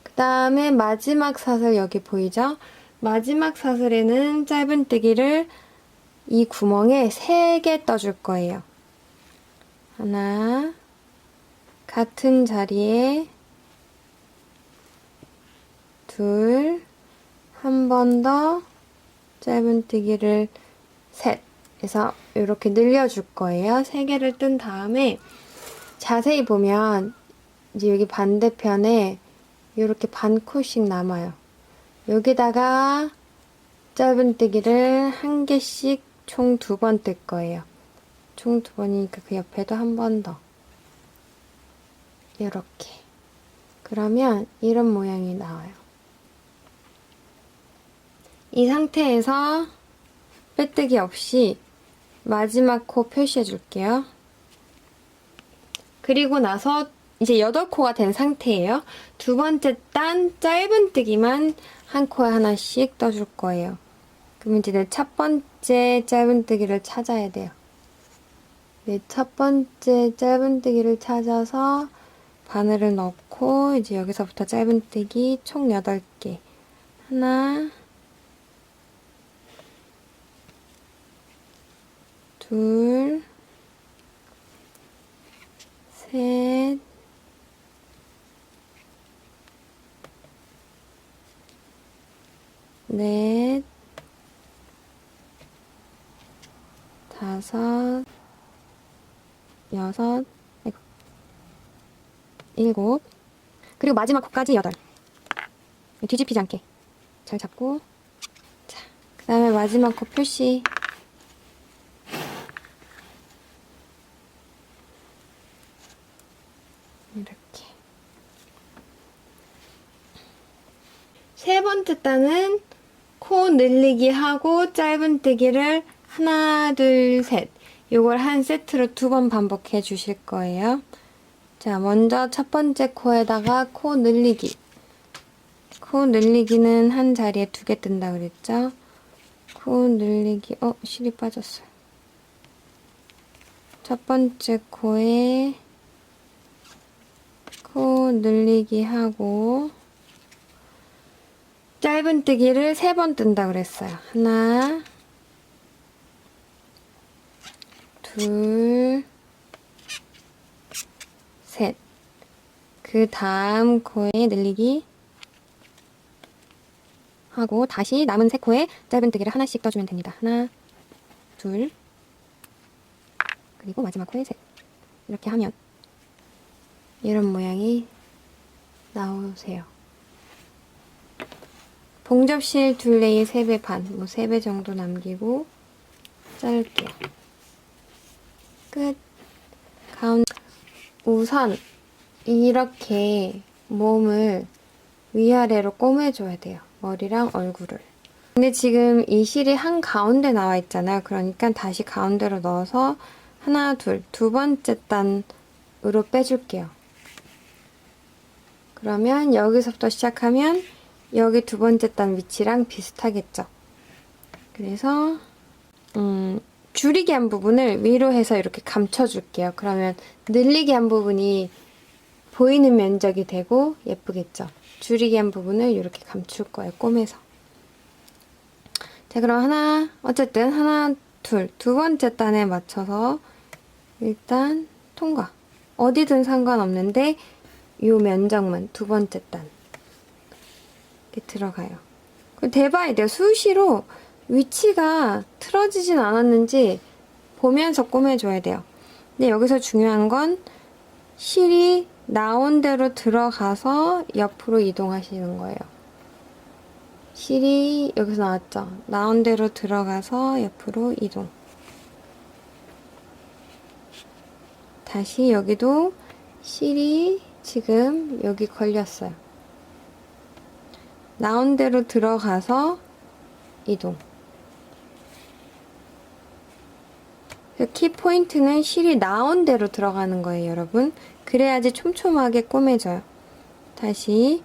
Speaker 1: 그 다음에 마지막 사슬 여기 보이죠? 마지막 사슬에는 짧은뜨기를 이 구멍에 3개 떠줄 거예요. 하나, 같은 자리에 둘, 한 번 더 짧은뜨기를 셋 해서 이렇게 늘려줄 거예요. 3개를 뜬 다음에 자세히 보면 이제 여기 반대편에 이렇게 반 코씩 남아요. 여기다가 짧은뜨기를 1개씩 총 2번 뜰 거예요. 총 2번이니까 그 옆에도 한 번 더. 이렇게. 그러면 이런 모양이 나와요. 이 상태에서 빼뜨기 없이 마지막 코 표시해 줄게요. 그리고 나서 이제 8코가 된 상태예요. 두 번째 딴 짧은뜨기만 한 코에 하나씩 떠줄 거예요. 그럼 이제 내 첫 번째 짧은뜨기를 찾아야 돼요. 내 첫 번째 짧은뜨기를 찾아서 바늘을 넣고 이제 여기서부터 짧은뜨기 총 8개. 하나, 둘, 셋, 넷, 다섯, 여섯, 일곱, 그리고 마지막 코까지 8. 뒤집히지 않게 잘 잡고, 자, 그 다음에 마지막 코 표시. 이렇게. 세 번째 단은 코 늘리기 하고 짧은뜨기를 하나, 둘, 셋. 요걸 한 세트로 2번 반복해 주실 거예요. 자, 먼저 첫 번째 코에다가 코 늘리기. 코 늘리기는 한 자리에 2개 뜬다 그랬죠? 코 늘리기, 실이 빠졌어요. 첫 번째 코에 코 늘리기 하고 짧은뜨기를 3번 뜬다 그랬어요. 하나, 둘, 셋. 그 다음 코에 늘리기 하고 다시 남은 세 코에 짧은뜨기를 하나씩 떠주면 됩니다. 하나, 둘, 그리고 마지막 코에 셋. 이렇게 하면 이런 모양이 나오세요. 봉접실 둘레의 3배 반, 뭐 3배 정도 남기고 자를게요. 끝. 우선 이렇게 몸을 위아래로 꼬매줘야 돼요. 머리랑 얼굴을. 근데 지금 이 실이 한 가운데 나와 있잖아요. 그러니까 다시 가운데로 넣어서 하나, 둘, 두 번째 단으로 빼줄게요. 그러면 여기서부터 시작하면 여기 두 번째 단 위치랑 비슷하겠죠. 그래서 줄이기 한 부분을 위로 해서 이렇게 감춰줄게요. 그러면 늘리기 한 부분이 보이는 면적이 되고 예쁘겠죠. 줄이기 한 부분을 이렇게 감출 거예요. 꼬매서. 자, 그럼 어쨌든 하나, 둘, 두 번째 단에 맞춰서 일단 통과. 어디든 상관없는데 이 면적만 두 번째 단 이렇게 들어가요. 대봐야 돼요. 수시로 위치가 틀어지진 않았는지 보면서 꼬매줘야 돼요. 근데 여기서 중요한 건 실이 나온 대로 들어가서 옆으로 이동하시는 거예요. 실이 여기서 나왔죠? 나온 대로 들어가서 옆으로 이동. 다시 여기도 실이 지금 여기 걸렸어요. 나온 대로 들어가서 이동. 키 포인트는 실이 나온 대로 들어가는 거예요, 여러분. 그래야지 촘촘하게 꼬매져요. 다시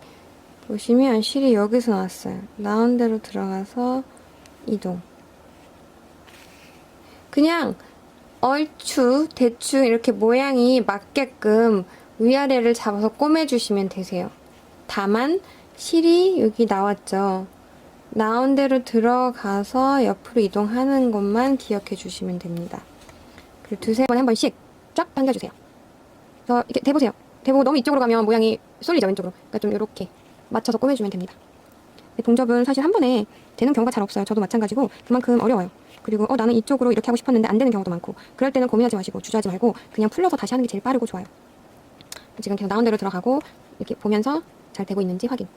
Speaker 1: 보시면 실이 여기서 나왔어요. 나온 대로 들어가서 이동. 그냥 얼추 대충 이렇게 모양이 맞게끔 위아래를 잡아서 꼬매주시면 되세요. 다만 실이 여기 나왔죠. 나온 대로 들어가서 옆으로 이동하는 것만 기억해 주시면 됩니다. 그리고 두세 번에 한 번씩 쫙 당겨주세요. 그래서 이렇게 대보세요. 대보고 너무 이쪽으로 가면 모양이 쏠리죠, 왼쪽으로. 그러니까 좀 이렇게 맞춰서 꼬매주면 됩니다. 봉접은 사실 한 번에 되는 경우가 잘 없어요. 저도 마찬가지고 그만큼 어려워요. 그리고 나는 이쪽으로 이렇게 하고 싶었는데 안 되는 경우도 많고 그럴 때는 고민하지 마시고 주저하지 말고 그냥 풀러서 다시 하는 게 제일 빠르고 좋아요. 지금 계속 나온 대로 들어가고 이렇게 보면서 잘 되고 있는지 확인.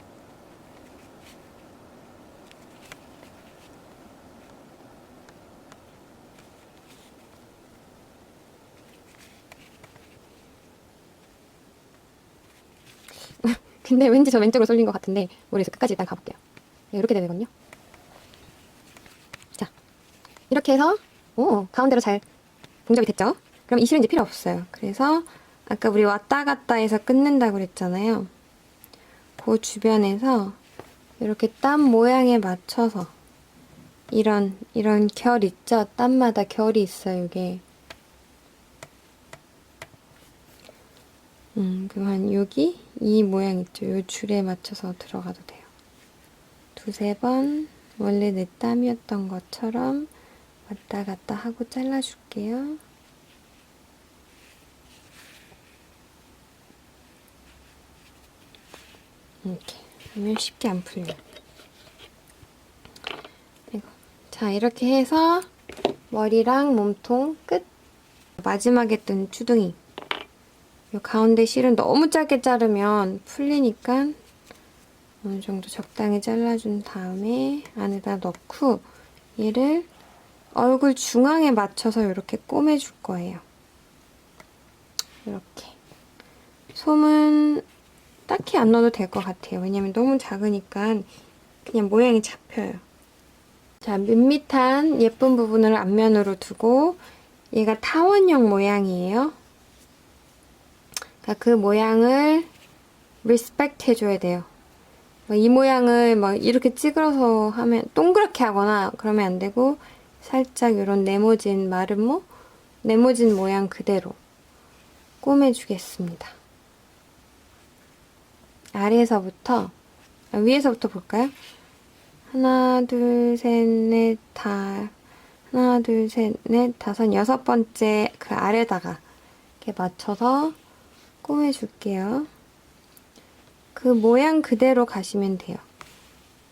Speaker 1: 근데 왠지 저 왼쪽으로 쏠린 것 같은데 모르겠어요. 끝까지 일단 가볼게요. 네, 이렇게 되거든요. 자, 이렇게 해서 가운데로 잘 봉접이 됐죠? 그럼 이 실은 이제 필요 없어요. 그래서 아까 우리 왔다 갔다 해서 끊는다고 그랬잖아요. 그 주변에서 이렇게 땀 모양에 맞춰서 이런 결 있죠? 땀마다 결이 있어요, 이게. 그만 여기 이 모양 있죠? 이 줄에 맞춰서 들어가도 돼요. 두세 번 원래 내 땀이었던 것처럼 왔다 갔다 하고 잘라줄게요. 이렇게 하면 쉽게 안 풀려요. 자, 이렇게 해서 머리랑 몸통 끝. 마지막에 뜬 주둥이. 이 가운데 실은 너무 짧게 자르면 풀리니까 어느 정도 적당히 잘라준 다음에 안에다 넣고 얘를 얼굴 중앙에 맞춰서 이렇게 꼬매줄 거예요. 이렇게. 솜은 딱히 안 넣어도 될 것 같아요. 왜냐면 너무 작으니까 그냥 모양이 잡혀요. 자, 밋밋한 예쁜 부분을 앞면으로 두고 얘가 타원형 모양이에요. 그러니까 그 모양을 리스펙트 해줘야 돼요. 이 모양을 막 이렇게 찌그러서 하면 동그랗게 하거나 그러면 안 되고 살짝 이런 네모진 마름모? 네모진 모양 그대로 꼬매주겠습니다. 아래에서부터 위에서부터 볼까요? 하나, 둘, 셋, 넷, 다 하나, 둘, 셋, 넷, 다섯, 여섯 번째 그 아래다가 이렇게 맞춰서 꼬매줄게요. 그 모양 그대로 가시면 돼요.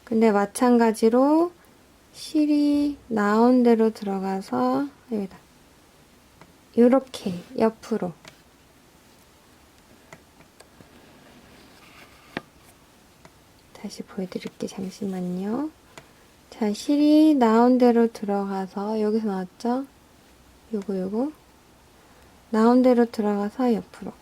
Speaker 1: 근데 마찬가지로 실이 나온 대로 들어가서 여기다 이렇게 옆으로 다시 보여드릴게요. 잠시만요. 자, 실이 나온 대로 들어가서 여기서 나왔죠? 요거 나온 대로 들어가서 옆으로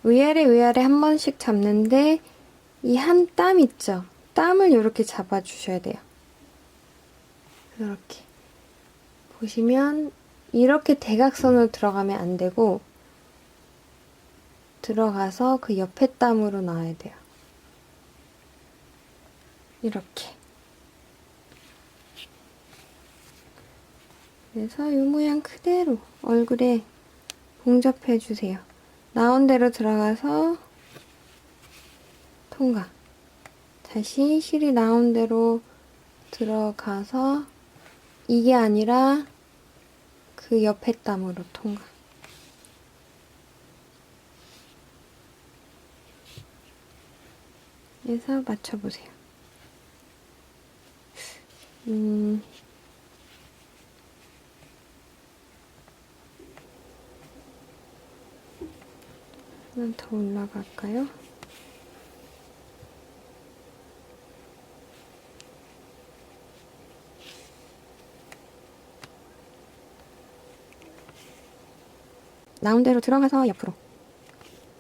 Speaker 1: 위아래 한 번씩 잡는데 이 한 땀 있죠? 땀을 이렇게 잡아주셔야 돼요. 이렇게 보시면 이렇게 대각선으로 들어가면 안 되고 들어가서 그 옆에 땀으로 나와야 돼요. 이렇게. 그래서 이 모양 그대로 얼굴에 봉접해 주세요. 나온 대로 들어가서 통과. 다시 실이 나온 대로 들어가서 이게 아니라 그 옆에 땀으로 통과. 그래서 맞춰보세요. 하나 더 올라갈까요? 나온 대로 들어가서 옆으로.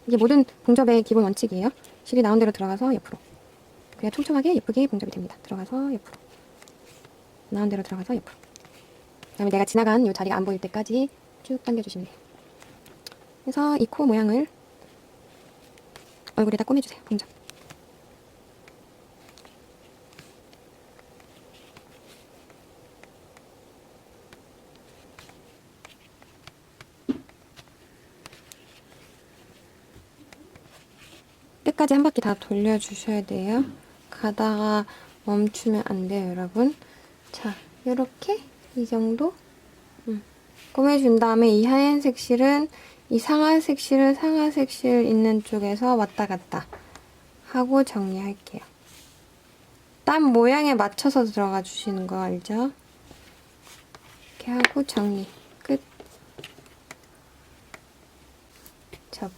Speaker 1: 이게 모든 봉접의 기본 원칙이에요. 실이 나온 대로 들어가서 옆으로. 그래야 촘촘하게 예쁘게 봉접이 됩니다. 들어가서 옆으로. 나온 대로 들어가서 옆으로. 그 다음에 내가 지나간 이 자리가 안 보일 때까지 쭉 당겨주시면 돼요. 그래서 이 코 모양을 얼굴에다 꼬매주세요. 봉접. 끝까지 한 바퀴 다 돌려주셔야 돼요. 가다가 멈추면 안 돼요, 여러분. 자, 요렇게 이 정도 꼬매준 다음에 이 하얀색 실은 이 상하색 실은 상하색 실 있는 쪽에서 왔다 갔다 하고 정리할게요. 땀 모양에 맞춰서 들어가 주시는 거 알죠? 이렇게 하고 정리 끝. 자,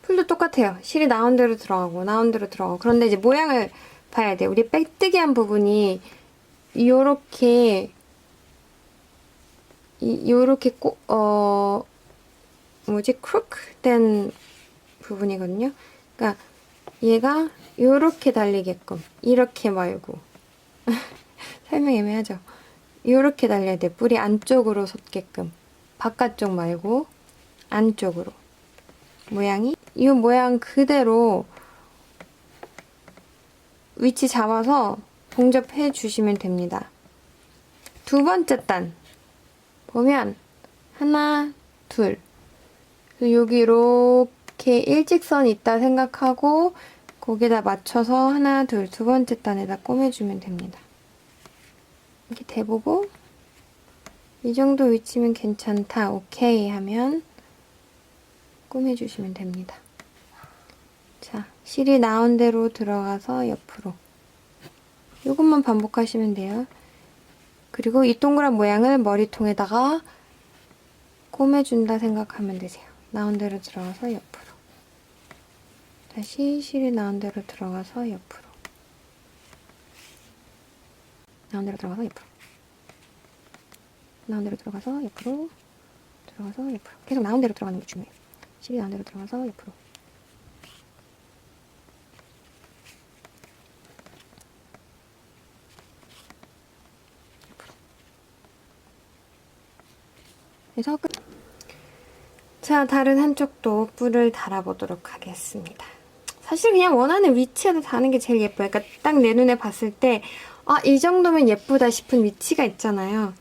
Speaker 1: 풀도 똑같아요. 실이 나온 대로 들어가고 나온 대로 들어가고. 그런데 이제 모양을 봐야 돼요. 우리 빽뜨기한 부분이 요렇게 크루크된 부분이거든요. 그러니까 얘가 요렇게 달리게끔, 이렇게 말고 설명 애매하죠? 요렇게 달려야 돼. 뿌리 안쪽으로 솟게끔. 바깥쪽 말고 안쪽으로. 모양이 이 모양 그대로 위치 잡아서 봉접해 주시면 됩니다. 두 번째 단 보면 하나, 둘. 여기 이렇게 일직선이 있다 생각하고 거기다 맞춰서 하나, 둘, 두 번째 단에다 꼬매주면 됩니다. 이렇게 대보고 이 정도 위치면 괜찮다, 오케이 하면 꼬매주시면 됩니다. 자, 실이 나온 대로 들어가서 옆으로. 이것만 반복하시면 돼요. 그리고 이 동그란 모양을 머리통에다가 꼬매준다 생각하면 되세요. 나온 대로 들어가서 옆으로. 다시 실이 나온 대로 들어가서 옆으로. 나온 대로 들어가서 옆으로. 나온 대로 들어가서 옆으로. 들어가서 옆으로. 계속 나온 대로 들어가는 게 중요해요. 실이 나온 대로 들어가서 옆으로. 그래서 끝. 자, 다른 한쪽도 뿔을 달아보도록 하겠습니다. 사실 그냥 원하는 위치에서 다는 게 제일 예뻐요. 그러니까 딱 내 눈에 봤을 때 아, 이 정도면 예쁘다 싶은 위치가 있잖아요.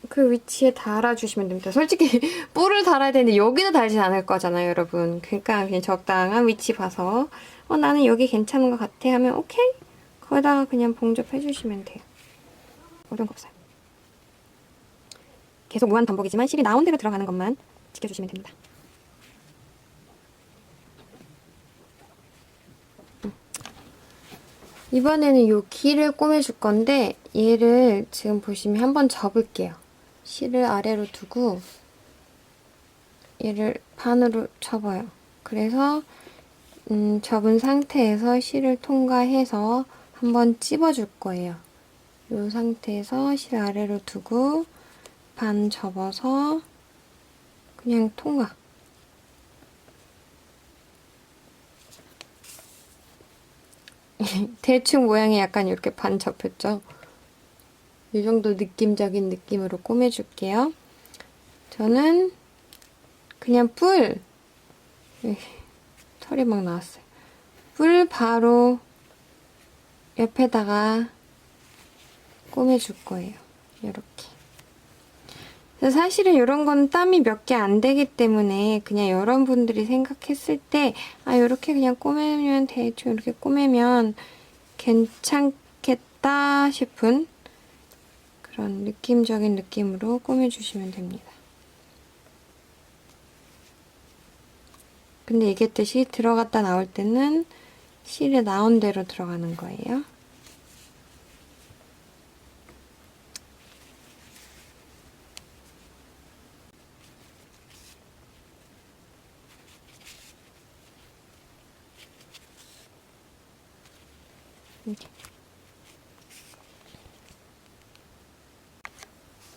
Speaker 1: 그 위치에 달아주시면 됩니다. 솔직히 뿔을 달아야 되는데 여기는 달진 않을 거잖아요, 여러분. 그러니까 그냥 적당한 위치 봐서 나는 여기 괜찮은 것 같아 하면 오케이. 거기다가 그냥 봉접해주시면 돼요. 어려운 거 없어요. 계속 무한 반복이지만 실이 나온 대로 들어가는 것만 지켜주시면 됩니다. 이번에는 요 길을 꼬매줄 건데 얘를 지금 보시면 한번 접을게요. 실을 아래로 두고 얘를 반으로 접어요. 그래서 접은 상태에서 실을 통과해서 한번 찝어줄 거예요. 이 상태에서 실 아래로 두고 반 접어서 그냥 통과. 대충 모양이 약간 이렇게 반 접혔죠? 이 정도 느낌적인 느낌으로 꼬매줄게요. 저는 그냥 털이 막 나왔어요. 뿔 바로 옆에다가 꼬매줄 거예요. 이렇게. 사실은 이런 건 땀이 몇 개 안 되기 때문에 그냥 여러분들이 생각했을 때 이렇게 그냥 꼬매면 대충 이렇게 꼬매면 괜찮겠다 싶은 그런 느낌적인 느낌으로 꼬매주시면 됩니다. 근데 얘기했듯이 들어갔다 나올 때는 실에 나온 대로 들어가는 거예요. 이렇게.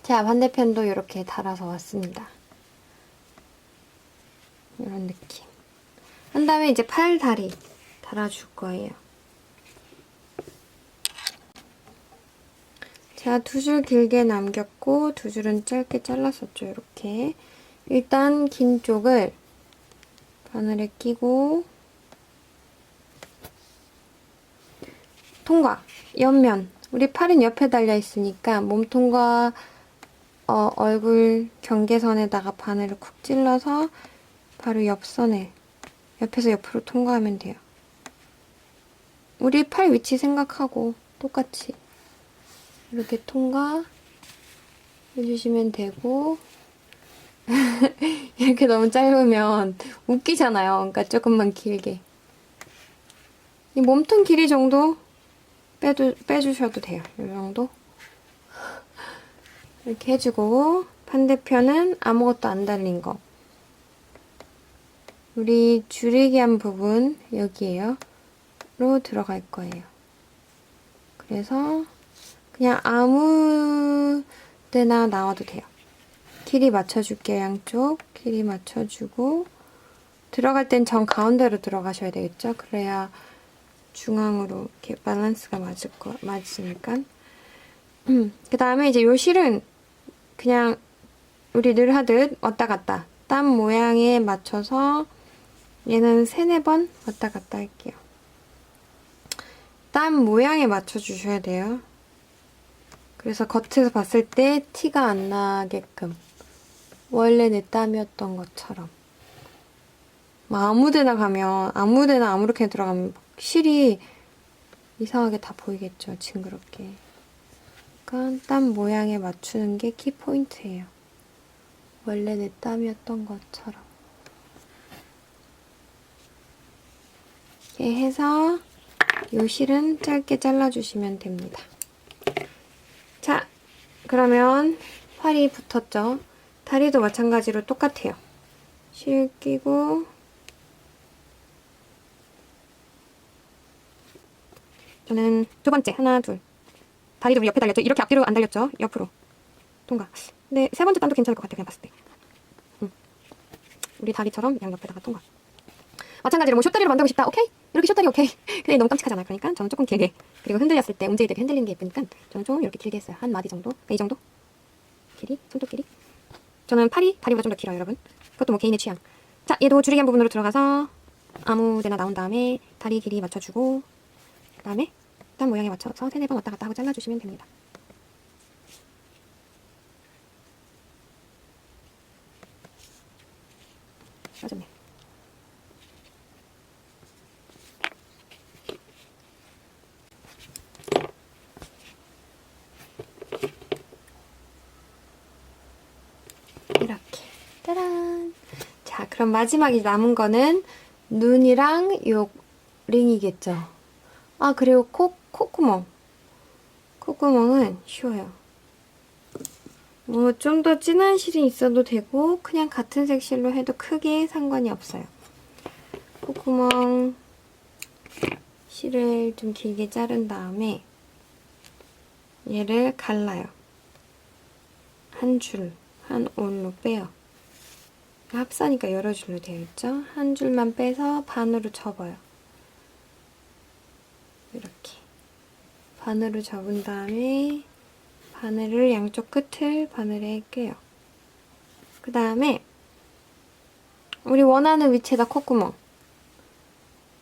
Speaker 1: 자, 반대편도 이렇게 달아서 왔습니다. 이런 느낌. 한 다음에 이제 팔, 다리 달아줄 거예요. 자, 2줄 길게 남겼고 2줄은 짧게 잘랐었죠, 이렇게. 일단 긴 쪽을 바늘에 끼고 통과, 옆면. 우리 팔은 옆에 달려 있으니까 몸통과 얼굴 경계선에다가 바늘을 쿡 찔러서 바로 옆선에, 옆에서 옆으로 통과하면 돼요. 우리 팔 위치 생각하고 똑같이 이렇게 통과 해주시면 되고 이렇게 너무 짧으면 웃기잖아요. 그러니까 조금만 길게. 이 몸통 길이 정도 빼주셔도 돼요. 이 정도. 이렇게 해주고 반대편은 아무것도 안 달린 거. 우리 줄이기 한 부분 여기에요. 로 들어갈 거예요. 그래서 그냥 아무 데나 나와도 돼요. 길이 맞춰줄게요. 양쪽 길이 맞춰주고 들어갈 땐 정 가운데로 들어가셔야 되겠죠? 그래야 중앙으로 이렇게 밸런스가 맞으니까. 그 다음에 이제 요 실은 그냥 우리 늘 하듯 왔다 갔다 땀 모양에 맞춰서 얘는 3-4번 왔다 갔다 할게요. 땀 모양에 맞춰주셔야 돼요. 그래서 겉에서 봤을 때 티가 안 나게끔 원래 내 땀이었던 것처럼 아무데나 가면 아무데나 아무렇게 들어가면 실이 이상하게 다 보이겠죠. 징그럽게. 그러니까 땀 모양에 맞추는 게 키포인트예요. 원래 내 땀이었던 것처럼 이렇게 해서 요 실은 짧게 잘라주시면 됩니다. 자, 그러면 팔이 붙었죠? 다리도 마찬가지로 똑같아요. 실 끼고 저는 2번째 하나, 둘 다리도 옆에 달렸죠? 이렇게 앞뒤로 안 달렸죠? 옆으로 통과. 근데 3번째 땀도 괜찮을 것 같아요. 그냥 봤을 때. 우리 다리처럼 그냥 옆에다가 통과. 마찬가지로 뭐 숏다리로 만들고 싶다. 오케이. 이렇게 숏다리 오케이. 근데 너무 깜찍하잖아요. 그러니까 저는 조금 길게. 그리고 흔들렸을 때 움직일 때 흔들리는 게 예쁘니까 저는 좀 이렇게 길게 했어요. 한 마디 정도. 이 정도. 길이. 손톱 길이. 저는 팔이 다리보다 좀 더 길어요, 여러분. 그것도 뭐 개인의 취향. 자, 얘도 줄이기 한 부분으로 들어가서 아무 데나 나온 다음에 다리 길이 맞춰주고 그 다음에 땀 모양에 맞춰서 3-4번 왔다 갔다 하고 잘라주시면 됩니다. 맞았네. 그럼 마지막에 남은 거는 눈이랑 요 링이겠죠. 아, 그리고 콧구멍. 콧구멍은 쉬워요. 뭐 좀 더 진한 실이 있어도 되고 그냥 같은 색 실로 해도 크게 상관이 없어요. 콧구멍 실을 좀 길게 자른 다음에 얘를 갈라요. 한 줄, 한 올로 빼요. 합사니까 여러 줄로 되어 있죠? 한 줄만 빼서 반으로 접어요. 이렇게. 반으로 접은 다음에 바늘을 양쪽 끝을 바늘에 껴요. 그 다음에 우리 원하는 위치에다 콧구멍.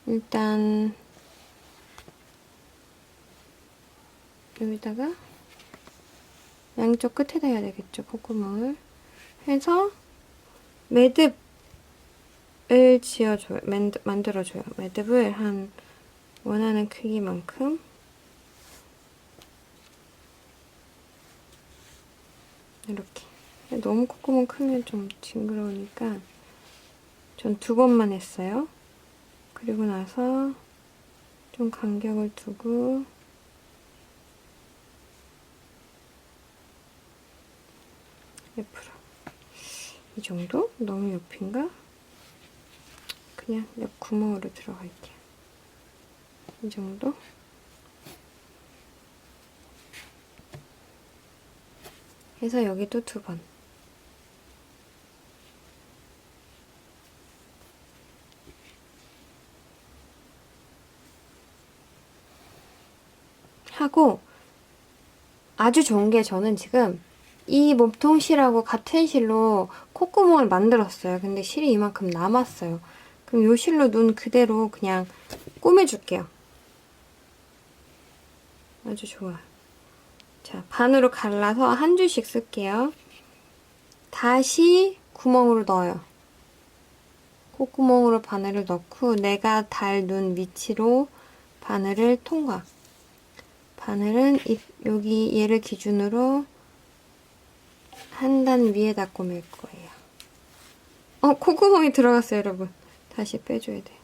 Speaker 1: 일단 여기다가 양쪽 끝에다 해야 되겠죠, 콧구멍을. 해서 매듭을 지어줘요. 만들어줘요. 매듭을 한 원하는 크기만큼. 이렇게. 너무 콧구멍 크면 좀 징그러우니까 전 2번만 했어요. 그리고 나서 좀 간격을 두고 옆으로. 이 정도? 너무 옆인가? 그냥 옆 구멍으로 들어갈게요. 이 정도? 해서 여기도 2번. 하고 아주 좋은 게 저는 지금 이 몸통 실하고 같은 실로 콧구멍을 만들었어요. 근데 실이 이만큼 남았어요. 그럼 이 실로 눈 그대로 그냥 꾸며줄게요. 아주 좋아요. 자, 반으로 갈라서 한 줄씩 쓸게요. 다시 구멍으로 넣어요. 콧구멍으로 바늘을 넣고 내가 달 눈 위치로 바늘을 통과. 바늘은 여기 얘를 기준으로 한 단 위에다 꿰맬 거예요. 콧구멍이 들어갔어요, 여러분. 다시 빼줘야 돼요.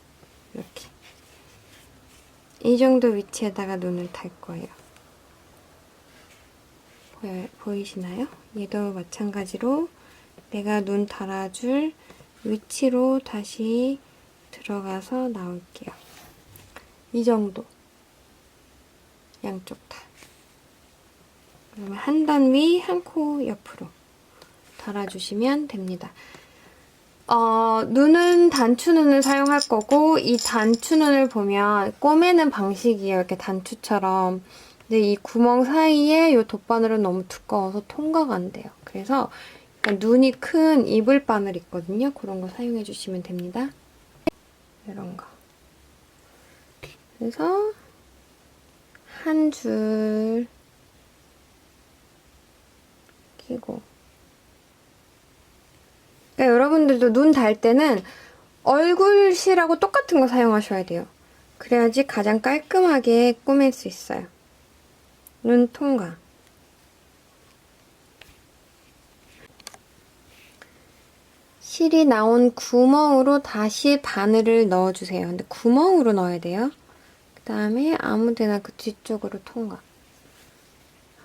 Speaker 1: 이렇게. 이 정도 위치에다가 눈을 달 거예요. 보이시나요? 얘도 마찬가지로 내가 눈 달아줄 위치로 다시 들어가서 나올게요. 이 정도. 양쪽 다. 그러면 한 단 위, 한 코 옆으로 달아주시면 됩니다. 눈은 단추눈을 사용할 거고 이 단추눈을 보면 꼬매는 방식이에요. 이렇게 단추처럼. 근데 이 구멍 사이에 이 돗바늘은 너무 두꺼워서 통과가 안 돼요. 그래서 눈이 큰 이불 바늘 있거든요. 그런 거 사용해 주시면 됩니다. 이런 거. 그래서 한 줄 끼고. 그러니까 여러분들도 눈 달 때는 얼굴실하고 똑같은 거 사용하셔야 돼요. 그래야지 가장 깔끔하게 꾸밀 수 있어요. 눈 통과. 실이 나온 구멍으로 다시 바늘을 넣어주세요. 근데 구멍으로 넣어야 돼요. 그 다음에 아무데나 그 뒤쪽으로 통과.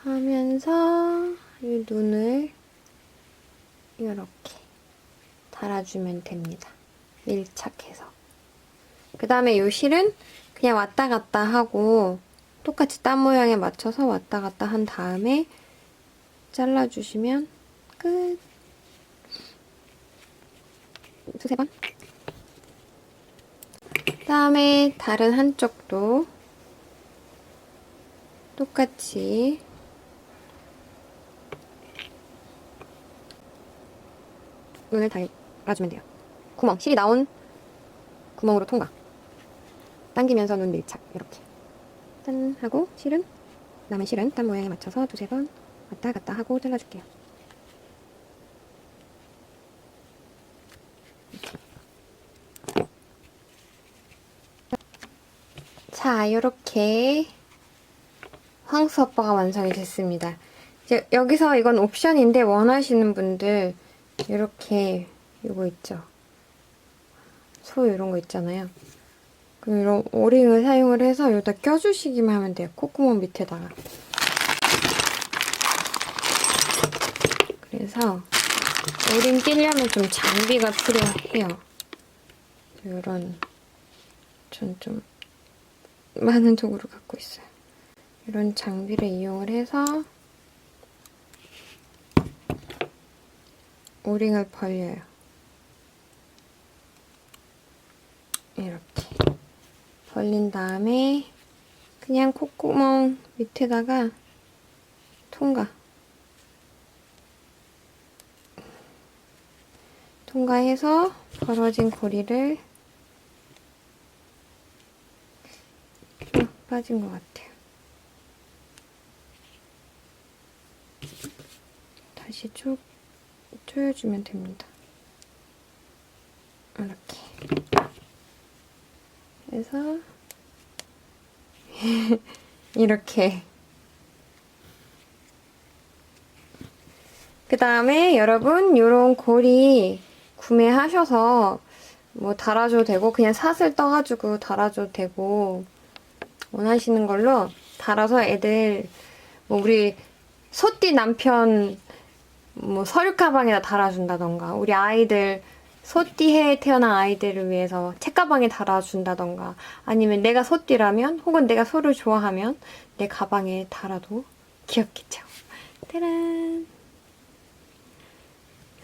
Speaker 1: 하면서 이 눈을 이렇게 달아주면 됩니다. 밀착해서. 그 다음에 이 실은 그냥 왔다 갔다 하고 똑같이 땀 모양에 맞춰서 왔다 갔다 한 다음에 잘라주시면 끝. 2-3번. 그 다음에 다른 한쪽도 똑같이 눈을 달아주면 돼요. 구멍, 실이 나온 구멍으로 통과. 당기면서 눈 밀착, 이렇게. 짠 하고 남은 실은 땀 모양에 맞춰서 2-3번 왔다 갔다 하고 잘라줄게요. 자, 이렇게 황수 오빠가 완성이 됐습니다. 이제 여기서 이건 옵션인데 원하시는 분들 이렇게 이거 있죠? 소 이런 거 있잖아요. 그럼 이런 오링을 사용을 해서 여기다 껴주시기만 하면 돼요. 콧구멍 밑에다가. 그래서 오링 끼려면 좀 장비가 필요해요. 이런 전 좀 많은 도구를 갖고 있어요. 이런 장비를 이용을 해서 오링을 벌려요. 이렇게 벌린 다음에 그냥 콧구멍 밑에다가 통과해서 벌어진 고리를 빠진 것 같아요. 다시 쭉 조여주면 됩니다. 이렇게 해서 이렇게 그 다음에 여러분 요런 고리 구매하셔서 뭐 달아줘도 되고 그냥 사슬 떠가지고 달아줘도 되고 원하시는 걸로 달아서 애들 뭐 우리 소띠 남편 뭐 서류 가방에다 달아준다던가 우리 아이들 소띠해에 태어난 아이들을 위해서 책가방에 달아준다던가 아니면 내가 소띠라면 혹은 내가 소를 좋아하면 내 가방에 달아도 귀엽겠죠. 짜란!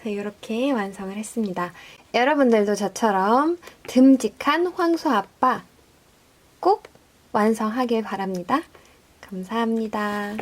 Speaker 1: 이렇게 완성을 했습니다. 여러분들도 저처럼 듬직한 황소 아빠 꼭 완성하길 바랍니다. 감사합니다.